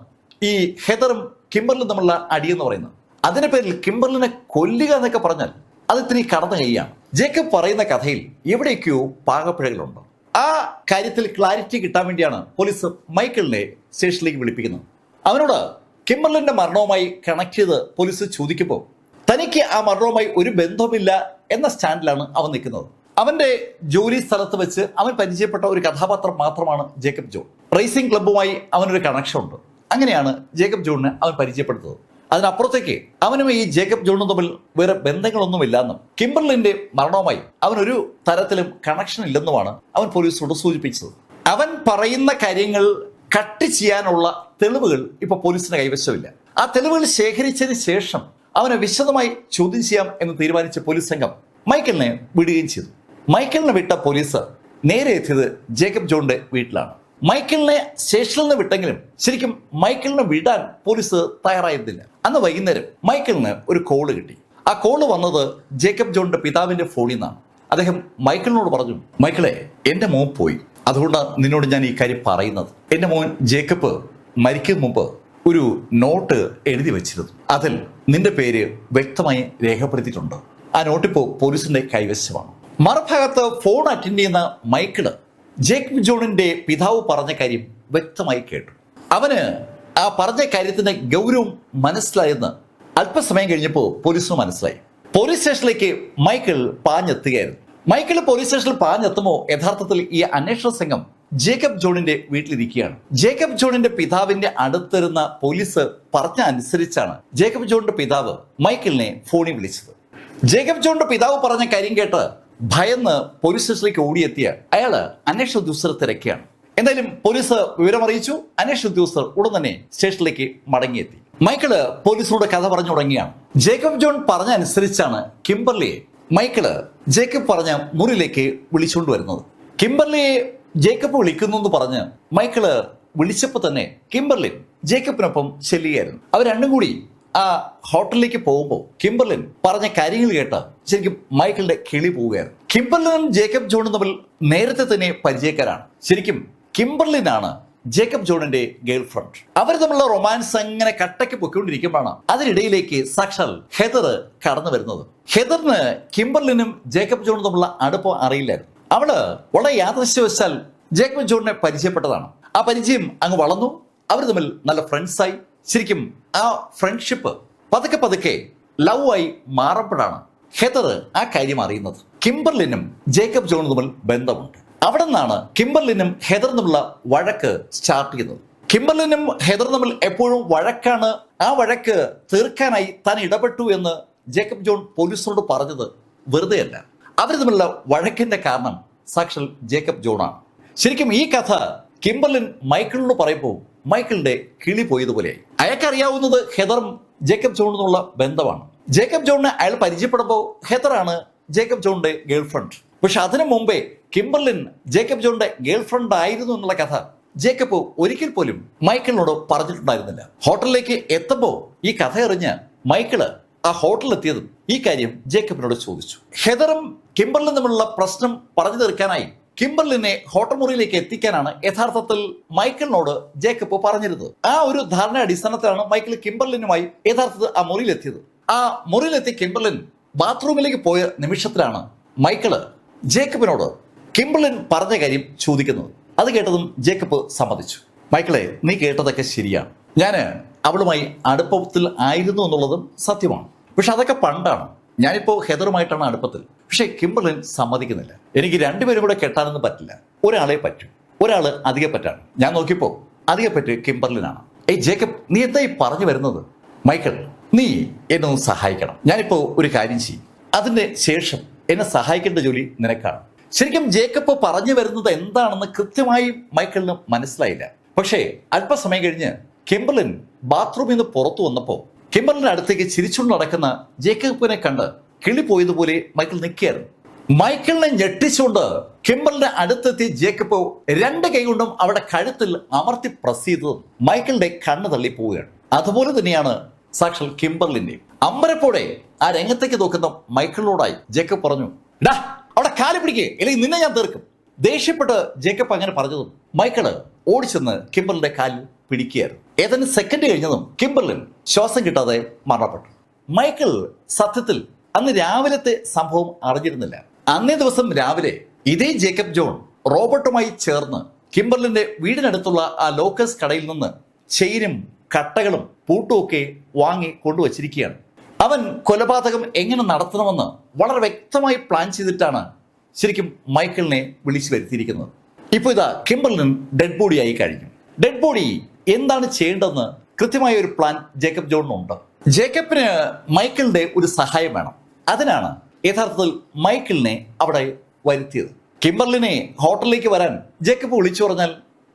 ഈ ഹെദറും കിംബർലും തമ്മിലുള്ള അടിയെന്ന് പറയുന്നത്. അതിന്റെ പേരിൽ കിംബർലിനെ കൊല്ലുക എന്നൊക്കെ പറഞ്ഞാൽ അത് ഇത്തിരി കടന്നു കൈയാണ്. ജേക്കബ് പറയുന്ന കഥയിൽ എവിടെയൊക്കെയോ പാകപ്പിഴകളുണ്ട്. ആ കാര്യത്തിൽ ക്ലാരിറ്റി കിട്ടാൻ വേണ്ടിയാണ് പോലീസ് മൈക്കിളിനെ സ്റ്റേഷനിലേക്ക് വിളിപ്പിക്കുന്നത്. അവനോട് കിംബർലിന്റെ മരണവുമായി കണക്ട് ചെയ്ത് പോലീസ് ചോദിക്കുമ്പോൾ തനിക്ക് ആ മരണവുമായി ഒരു ബന്ധവുമില്ല എന്ന സ്റ്റാൻഡിലാണ് അവൻ നിൽക്കുന്നത്. അവന്റെ ജോലി സ്ഥലത്ത് വെച്ച് അവൻ പരിചയപ്പെട്ട ഒരു കഥാപാത്രം മാത്രമാണ് ജേക്കബ് ജോൺ. റേസിംഗ് ക്ലബ്ബുമായി അവനൊരു കണക്ഷൻ ഉണ്ട്. അങ്ങനെയാണ് ജേക്കബ് ജോണിനെ അവൻ പരിചയപ്പെടുത്തുന്നത്. അതിനപ്പുറത്തേക്ക് അവനും ഈ ജേക്കബ് ജോണും തമ്മിൽ വേറെ ബന്ധങ്ങളൊന്നുമില്ലെന്നും കിംബർലിന്റെ മരണവുമായി അവനൊരു തരത്തിലും കണക്ഷൻ ഇല്ലെന്നുമാണ് അവൻ പോലീസിനോട് സൂചിപ്പിച്ചത്. അവൻ പറയുന്ന കാര്യങ്ങൾ കട്ട് ചെയ്യാനുള്ള തെളിവുകൾ ഇപ്പൊ പോലീസിന് കൈവശമില്ല. ആ തെളിവുകൾ ശേഖരിച്ചതിന് ശേഷം അവനെ വിശദമായി ചോദ്യം ചെയ്യാം എന്ന് തീരുമാനിച്ച പോലീസ് സംഘം മൈക്കിളിനെ വിടുകയും ചെയ്തു. മൈക്കിളിനെ വിട്ട പോലീസ് നേരെ എത്തിയത് ജേക്കബ് ജോണിന്റെ വീട്ടിലാണ്. മൈക്കിളിനെ സ്റ്റേഷനിൽ നിന്ന് വിട്ടെങ്കിലും ശരിക്കും മൈക്കിളിനെ വിടാൻ പോലീസ് തയ്യാറായിരുന്നില്ല. അന്ന് വൈകുന്നേരം മൈക്കിളിന് ഒരു കോള് കിട്ടി. ആ കോള് വന്നത് ജേക്കബ് ജോണിന്റെ പിതാവിന്റെ ഫോണിൽ നിന്നാണ്. അദ്ദേഹം മൈക്കിളിനോട് പറഞ്ഞു, മൈക്കിളെ, എന്റെ മോൻ പോയി, അതുകൊണ്ടാണ് നിന്നോട് ഞാൻ ഈ കാര്യം പറയുന്നത്. എന്റെ മോൻ ജേക്കബ് മരിക്കും മുമ്പ് ഒരു നോട്ട് എഴുതി വെച്ചിരുന്നു. അതിൽ നിന്റെ പേര് വ്യക്തമായി രേഖപ്പെടുത്തിയിട്ടുണ്ട്. ആ നോട്ടിപ്പോ പോലീസിന്റെ കൈവശമാണ്. മറുഭാഗത്ത് ഫോൺ അറ്റൻഡ് ചെയ്യുന്ന മൈക്കിള് ജേക്കബ് ജോണിന്റെ പിതാവ് പറഞ്ഞ കാര്യം വ്യക്തമായി കേട്ടു. അവന് ആ പറഞ്ഞ കാര്യത്തിന്റെ ഗൗരവം മനസ്സിലായെന്ന് അല്പസമയം കഴിഞ്ഞപ്പോൾ പോലീസിന് മനസ്സിലായി. പോലീസ് സ്റ്റേഷനിലേക്ക് മൈക്കിൾ പാഞ്ഞെത്തുകയായിരുന്നു. മൈക്കിൾ പോലീസ് സ്റ്റേഷനിൽ പാഞ്ഞെത്തുമ്പോൾ യഥാർത്ഥത്തിൽ ഈ അന്വേഷണ സംഘം ജേക്കബ് ജോണിന്റെ വീട്ടിലിരിക്കുകയാണ്. ജേക്കബ് ജോണിന്റെ പിതാവിന്റെ അടുത്തിരുന്ന പോലീസ് പറഞ്ഞ അനുസരിച്ചാണ് ജേക്കബ് ജോണിന്റെ പിതാവ് മൈക്കിളിനെ ഫോണിൽ വിളിച്ചത്. ജേക്കബ് ജോണിന്റെ പിതാവ് പറഞ്ഞ കാര്യം കേട്ട് ഭയന്ന് പോലീസ് സ്റ്റേഷനിലേക്ക് ഓടിയെത്തിയ അയാള് അന്വേഷണ ഉദ്യോഗസ്ഥരെ തിരക്കിയാണ്. എന്തായാലും പോലീസ് വിവരമറിയിച്ചു. അന്വേഷണ ഉദ്യോഗസ്ഥർ ഉടൻ തന്നെ സ്റ്റേഷനിലേക്ക് മടങ്ങിയെത്തി. മൈക്കിള് പോലീസിനോട് കഥ പറഞ്ഞു തുടങ്ങിയാണ്. ജേക്കബ് ജോൺ പറഞ്ഞ അനുസരിച്ചാണ് കിംബർലിയെ മൈക്കിള് ജേക്കബ് പറഞ്ഞ മുറിയിലേക്ക് വിളിച്ചുകൊണ്ട് വരുന്നത്. കിംബർലിയെ ജേക്കബ് വിളിക്കുന്നു എന്ന് പറഞ്ഞ് മൈക്കിള് വിളിച്ചപ്പോൾ തന്നെ കിംബർലിൻ ജേക്കബിനൊപ്പം ചെല്ലുകയായിരുന്നു. അവർ രണ്ടും കൂടി ആ ഹോട്ടലിലേക്ക് പോകുമ്പോൾ കിംബർലിൻ പറഞ്ഞ കാര്യങ്ങൾ കേട്ട് ശരിക്കും മൈക്കിളിന്റെ കിളി പോവുകയാണ്. കിംബർലിനും ജേക്കബ് ജോണും തമ്മിൽ നേരത്തെ തന്നെ പരിചയക്കാരാണ്. ശരിക്കും കിംബർലിനാണ് ജേക്കബ് ജോണിന്റെ ഗേൾ ഫ്രണ്ട്. അവർ തമ്മിലുള്ള റൊമാൻസ് അങ്ങനെ കട്ടയ്ക്ക് പൊയ്ക്കൊണ്ടിരിക്കുമ്പോഴാണ് അതിനിടയിലേക്ക് സാക്ഷാൽ ഹെദർ കടന്നു വരുന്നത്. ഹെദറിന് കിംബർലിനും ജേക്കബ് ജോണും തമ്മിലുള്ള അടുപ്പം അറിയില്ലായിരുന്നു. അവള് വളരെ യാദൃശ്യവശാൽ ജേക്കബ് ജോണിനെ പരിചയപ്പെട്ടതാണ്. ആ പരിചയം അങ്ങ് വളർന്നു. അവർ തമ്മിൽ നല്ല ഫ്രണ്ട്സായി. ശരിക്കും ആ ഫ്രണ്ട്ഷിപ്പ് പതുക്കെ പതുക്കെ ലവ് ആയി മാറുമ്പോഴാണ് ഹെദർ ആ കാര്യം അറിയുന്നത്. കിംബർലിനും ജേക്കബ് ജോണും തമ്മിൽ ബന്ധമുണ്ട്. അവിടെ നിന്നാണ് കിംബർലിനും ഹെദർ തമ്മിലുള്ള വഴക്ക് സ്റ്റാർട്ട് ചെയ്യുന്നത്. കിംബർലിനും ഹെദർ തമ്മിൽ എപ്പോഴും വഴക്കാണ്. ആ വഴക്ക് തീർക്കാനായി താൻ ഇടപെട്ടു എന്ന് ജേക്കബ് ജോൺ പോലീസിനോട് പറഞ്ഞത് വെറുതെയല്ല. അവർ തമ്മിലുള്ള വഴക്കിന്റെ കാരണം സാക്ഷാൽ ജേക്കബ് ജോണാണ്. ശരിക്കും ഈ കഥ കിംബർലിൻ മൈക്കിളിനോട് പറയുമ്പോൾ മൈക്കിളിന്റെ കിളി പോയതുപോലെയായി. അയാൾക്കറിയാവുന്നത് ഹെദറും ജേക്കബ് ജോണിനുള്ള ബന്ധമാണ്. ജേക്കബ് ജോണിനെ അയാൾ പരിചയപ്പെടുമ്പോൾ ഹെദറാണ് ജേക്കബ് ജോണിന്റെ ഗേൾ ഫ്രണ്ട്. പക്ഷെ അതിനു മുമ്പേ കിംബർലിൻ ജേക്കബ് ജോണിന്റെ ഗേൾ ഫ്രണ്ട് ആയിരുന്നു എന്നുള്ള കഥ ജേക്കബ് ഒരിക്കൽ പോലും മൈക്കിളിനോട് പറഞ്ഞിട്ടുണ്ടായിരുന്നില്ല. ഹോട്ടലിലേക്ക് എത്തുമ്പോൾ ഈ കഥ അറിഞ്ഞ് മൈക്കിള് ആ ഹോട്ടലിൽ എത്തിയതും ഈ കാര്യം ജേക്കബിനോട് ചോദിച്ചു. ഹെദറും കിംബർലിനും തമ്മിലുള്ള പ്രശ്നം പറഞ്ഞു തീർക്കാനായി കിംബർലിനെ ഹോട്ടൽ മുറിയിലേക്ക് എത്തിക്കാനാണ് യഥാർത്ഥത്തിൽ മൈക്കിളിനോട് ജേക്കബ് പറഞ്ഞിരുന്നത്. ആ ഒരു ധാരണ അടിസ്ഥാനത്തിലാണ് മൈക്കിൾ കിംബർലിനുമായി യഥാർത്ഥത്തിൽ ആ മുറിയിലെത്തിയത്. ആ മുറിയിലെത്തിയ കിംബർലിൻ ബാത്റൂമിലേക്ക് പോയ നിമിഷത്തിലാണ് മൈക്കിള് ജേക്കബിനോട് കിംബർലിൻ പറഞ്ഞ കാര്യം ചോദിക്കുന്നത്. അത് കേട്ടതും ജേക്കബ് സമ്മതിച്ചു. മൈക്കിളെ, നീ കേട്ടതൊക്കെ ശരിയാണ്. ഞാൻ അവളുമായി അടുപ്പത്തിൽ ആയിരുന്നു എന്നുള്ളതും സത്യമാണ്. പക്ഷെ അതൊക്കെ പണ്ടാണ്. ഞാനിപ്പോൾ ഹെദറുമായിട്ടാണ് അടുപ്പത്തിൽ. പക്ഷെ കിംബർലിൻ സമ്മതിക്കുന്നില്ല. എനിക്ക് രണ്ടുപേരും കൂടെ കെട്ടാനൊന്നും പറ്റില്ല. ഒരാളെ പറ്റും, ഒരാള് അധികം പറ്റാണ്. ഞാൻ നോക്കിയപ്പോൾ അധികം പറ്റ് കിംബർലിനാണ്. ജേക്കബ്, നീ എന്താ ഈ പറഞ്ഞു വരുന്നത്? മൈക്കിൾ, നീ എന്നെ ഒന്ന് സഹായിക്കണം. ഞാനിപ്പോൾ ഒരു കാര്യം ചെയ്യും, അതിന് ശേഷം എന്നെ സഹായിക്കേണ്ട ജോലി നിനക്കാണ്. ശരിക്കും ജേക്കബ് പറഞ്ഞു വരുന്നത് എന്താണെന്ന് കൃത്യമായി മൈക്കിളിന് മനസ്സിലായില്ല. പക്ഷേ അല്പസമയം കഴിഞ്ഞ് കിംബർലിൻ ബാത്റൂമിൽ നിന്ന് പുറത്തു വന്നപ്പോൾ കിംബർലിന്റെ അടുത്തേക്ക് ചിരിച്ചുകൊണ്ട് നടക്കുന്ന ജേക്കബിനെ കണ്ട് കിളി പോയതുപോലെ മൈക്കിൾ നിൽക്കുകയായിരുന്നു. മൈക്കിളിനെ ഞെട്ടിച്ചുകൊണ്ട് കിംബർലിന്റെ അടുത്തെത്തി ജേക്കബ് രണ്ട് കൈകൊണ്ടും അവിടെ കഴുത്തിൽ അമർത്തി പ്രസ് ചെയ്തതും മൈക്കിളിന്റെ കണ്ണ് തള്ളിപ്പോവുകയാണ്. അതുപോലെ തന്നെയാണ് സാക്ഷാൽ കിംബർലിന്റെയും. അമ്പരപ്പോടെ ആ രംഗത്തേക്ക് നോക്കുന്ന മൈക്കിളിനോടായി ജേക്കബ് പറഞ്ഞു, ഡാ അവിടെ കാല് പിടിക്കേ, അല്ലെങ്കിൽ നിന്നെ ഞാൻ തീർക്കും. ദേഷ്യപ്പെട്ട് ജേക്കബ് അങ്ങനെ പറഞ്ഞതും മൈക്കിള് ഓടിച്ചെന്ന് കിംബർലിന്റെ കാലിൽ പിടിക്കുകയായിരുന്നു. ഏതാനും സെക്കൻഡ് കഴിഞ്ഞതും കിംബർലിൻ ശ്വാസം കിട്ടാതെ മരണപ്പെട്ടു. മൈക്കിൾ സത്യത്തിൽ അന്ന് രാവിലത്തെ സംഭവം അറിഞ്ഞിരുന്നില്ല. അന്നേ ദിവസം രാവിലെ ഇതേ ജേക്കബ് ജോൺ റോബർട്ടുമായി ചേർന്ന് കിംബർലിന്റെ വീടിനടുത്തുള്ള ആ ലോക്കസ് കടയിൽ നിന്ന് ചെയിനും കട്ടകളും പൂട്ടുമൊക്കെ വാങ്ങി കൊണ്ടുവച്ചിരിക്കുകയാണ്. അവൻ കൊലപാതകം എങ്ങനെ നടത്തണമെന്ന് വളരെ വ്യക്തമായി പ്ലാൻ ചെയ്തിട്ടാണ് ശരിക്കും മൈക്കിളിനെ വിളിച്ചു വരുത്തിയിരിക്കുന്നത്. ഇപ്പോൾ ഇതാ കിംബർലിൻ ഡെഡ് ബോഡിയായി കഴിഞ്ഞു. ഡെഡ് ബോഡി എന്താണ് ചെയ്യേണ്ടതെന്ന് കൃത്യമായ ഒരു പ്ലാൻ ജേക്കബ് ജോണിനുണ്ട്. ജേക്കബിന് മൈക്കിളിന്റെ ഒരു സഹായം വേണം. അതിനാണ് യഥാർത്ഥത്തിൽ മൈക്കിളിനെ അവിടെ വരുത്തിയത്. കിംബർലിനെ ഹോട്ടലിലേക്ക് വരാൻ ജേക്കബ് വിളിച്ചു പറഞ്ഞാൽ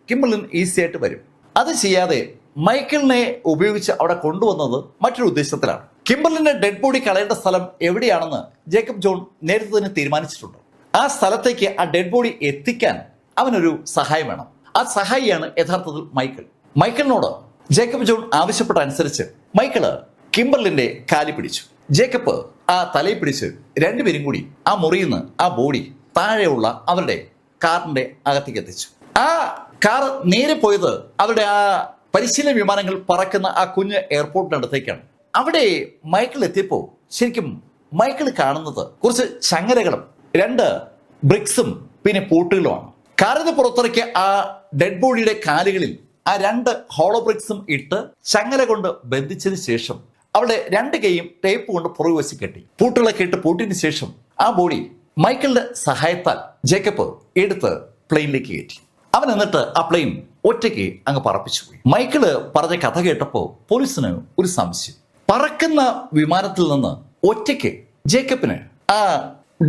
കിംബർലിൻ ഈസി ആയിട്ട് വരും. അത് ചെയ്യാതെ മൈക്കിളിനെ ഉപയോഗിച്ച് അവിടെ കൊണ്ടുവന്നത് മറ്റൊരു ഉദ്ദേശത്തിലാണ്. കിംബർലിന്റെ ഡെഡ് ബോഡി കളയേണ്ട സ്ഥലം എവിടെയാണെന്ന് ജേക്കബ് ജോൺ നേരത്തെ തന്നെ തീരുമാനിച്ചിട്ടുണ്ട്. ആ സ്ഥലത്തേക്ക് ആ ഡെഡ് ബോഡി എത്തിക്കാൻ അവനൊരു സഹായം വേണം. ആ സഹായിയാണ് യഥാർത്ഥത്തിൽ മൈക്കിൾ. മൈക്കിളിനോട് ജേക്കബ് ജോൺ ആവശ്യപ്പെട്ട അനുസരിച്ച് മൈക്കിള് കിംബർലിന്റെ കാലി പിടിച്ചു. ജേക്കബ് ആ തലയിൽ പിടിച്ച് രണ്ടുപേരും കൂടി ആ മുറിയിൽ നിന്ന് ആ ബോഡി താഴെയുള്ള അവരുടെ കാറിന്റെ അകത്തേക്ക് എത്തിച്ചു. ആ കാർ നേരെ പോയത് അവരുടെ ആ പരിശീലന വിമാനങ്ങൾ പറക്കുന്ന ആ കുഞ്ഞ് എയർപോർട്ടിനടുത്തേക്കാണ്. അവിടെ മൈക്കിൾ എത്തിയപ്പോൾ ശരിക്കും മൈക്കിൾ കാണുന്നത് കുറച്ച് ചങ്ങലകളും 2 ബ്രിക്സും പിന്നെ പൂട്ടുകളുമാണ്. കാറിന് പുറത്തിറക്കിയ ആ ഡെഡ് ബോഡിയുടെ കാലുകളിൽ ആ 2 ഹോളോ ബ്രിക്സും ഇട്ട് ചങ്ങല കൊണ്ട് ബന്ധിച്ചതിന് ശേഷം അവിടെ 2 കൈയും ടേപ്പ് കൊണ്ട് പുറകു വശം കെട്ടി പൂട്ടുകളൊക്കെ ഇട്ട് പൂട്ടിന് ശേഷം ആ ബോഡി മൈക്കിളിന്റെ സഹായത്താൽ ജേക്കബ് എടുത്ത് പ്ലെയിനിലേക്ക് കയറ്റി. അവൻ എന്നിട്ട് ആ പ്ലെയിൻ ഒറ്റയ്ക്ക് അങ്ങ് പറപ്പിച്ചു പോയി. മൈക്കിള് പറഞ്ഞ കഥ കേട്ടപ്പോൾ പോലീസിന് ഒരു സംശയം. പറക്കുന്ന വിമാനത്തിൽ നിന്ന് ഒറ്റയ്ക്ക് ജേക്കബിന് ആ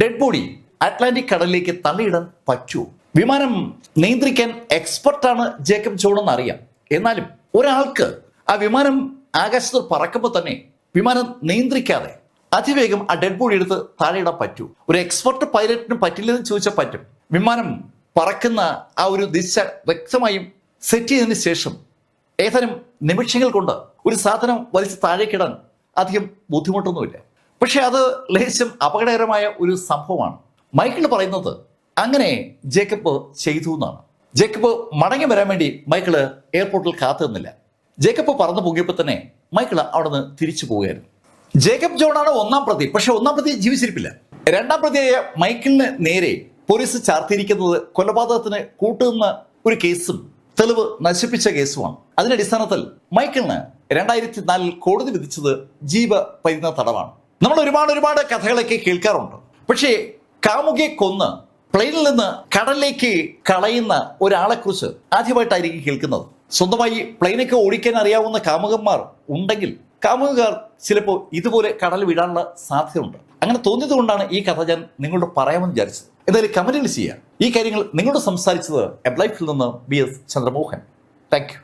ഡെഡ് ബോഡി അറ്റ്ലാന്റിക് കടലിലേക്ക് തള്ളിയിടാൻ പറ്റുമോ? വിമാനം നിയന്ത്രിക്കാൻ എക്സ്പെർട്ടാണ് ജേക്കബ് ജോൺ എന്ന് അറിയാം. എന്നാലും ഒരാൾക്ക് ആ വിമാനം ആകാശത്ത് പറക്കുമ്പോൾ തന്നെ വിമാനം നിയന്ത്രിക്കാതെ അതിവേഗം ആ ഡെഡ് ബോഡി എടുത്ത് താഴെയിടാൻ പറ്റൂ? ഒരു എക്സ്പെർട്ട് പൈലറ്റിന് പറ്റില്ലെന്ന് ചോദിച്ചാൽ പറ്റും. വിമാനം പറക്കുന്ന ആ ഒരു ദിശ വ്യക്തമായും സെറ്റ് ചെയ്തതിന് ശേഷം ഏതാനും നിമിഷങ്ങൾ കൊണ്ട് ഒരു സാധനം വലിച്ച് താഴേക്കിടാൻ അധികം ബുദ്ധിമുട്ടൊന്നുമില്ല. പക്ഷെ അത് ലേശം അപകടകരമായ ഒരു സംഭവമാണ്. മൈക്കിൾ പറയുന്നത് അങ്ങനെ ജേക്കബ് ചെയ്തു എന്നാണ്. ജേക്കബ് മടങ്ങി വരാൻ വേണ്ടി മൈക്കിള് എയർപോർട്ടിൽ കാത്തു നിന്നില്ല. ജേക്കബ് പറന്നു പോകിയപ്പോൾ തന്നെ മൈക്കിൾ അവിടെ നിന്ന് തിരിച്ചു പോവുകയായിരുന്നു. ജേക്കബ് ജോണാണ് 1-ാം പ്രതി. പക്ഷെ 1-ാം പ്രതി ജീവിച്ചിരിപ്പില്ല. 2-ാം പ്രതിയായ മൈക്കിളിന് നേരെ പോലീസ് ചാർത്തിയിരിക്കുന്നത് കൊലപാതകത്തിന് കൂട്ടുന്ന ഒരു കേസും തെളിവ് നശിപ്പിച്ച കേസുമാണ്. അതിന്റെ അടിസ്ഥാനത്തിൽ മൈക്കിളിന് 2004 കോടതി വിധിച്ചത് ജീവപര്യന്ത തടവാണ്. നമ്മൾ ഒരുപാട് കഥകളൊക്കെ കേൾക്കാറുണ്ട്. പക്ഷേ കാമുകിയെ കൊന്ന് പ്ലെയിനിൽ നിന്ന് കടലിലേക്ക് കളയുന്ന ഒരാളെ കുറിച്ച് ആദ്യമായിട്ടായിരിക്കും കേൾക്കുന്നത്. സ്വന്തമായി പ്ലെയിനൊക്കെ ഓടിക്കാൻ അറിയാവുന്ന കാമുകന്മാർ ഉണ്ടെങ്കിൽ കാമുകർ ചിലപ്പോൾ ഇതുപോലെ കടൽ വിടാനുള്ള സാധ്യതയുണ്ട്. അങ്ങനെ തോന്നിയത് കൊണ്ടാണ് ഈ കഥ ഞാൻ നിങ്ങളോട് പറയാമെന്ന് വിചാരിച്ചത്. എന്തായാലും കമന്റുകൾ ചെയ്യുക. ഈ കാര്യങ്ങൾ നിങ്ങളോട് സംസാരിച്ചത് എബ്ലൈഫിൽ നിന്ന് BS ചന്ദ്രമോഹൻ. Thank you.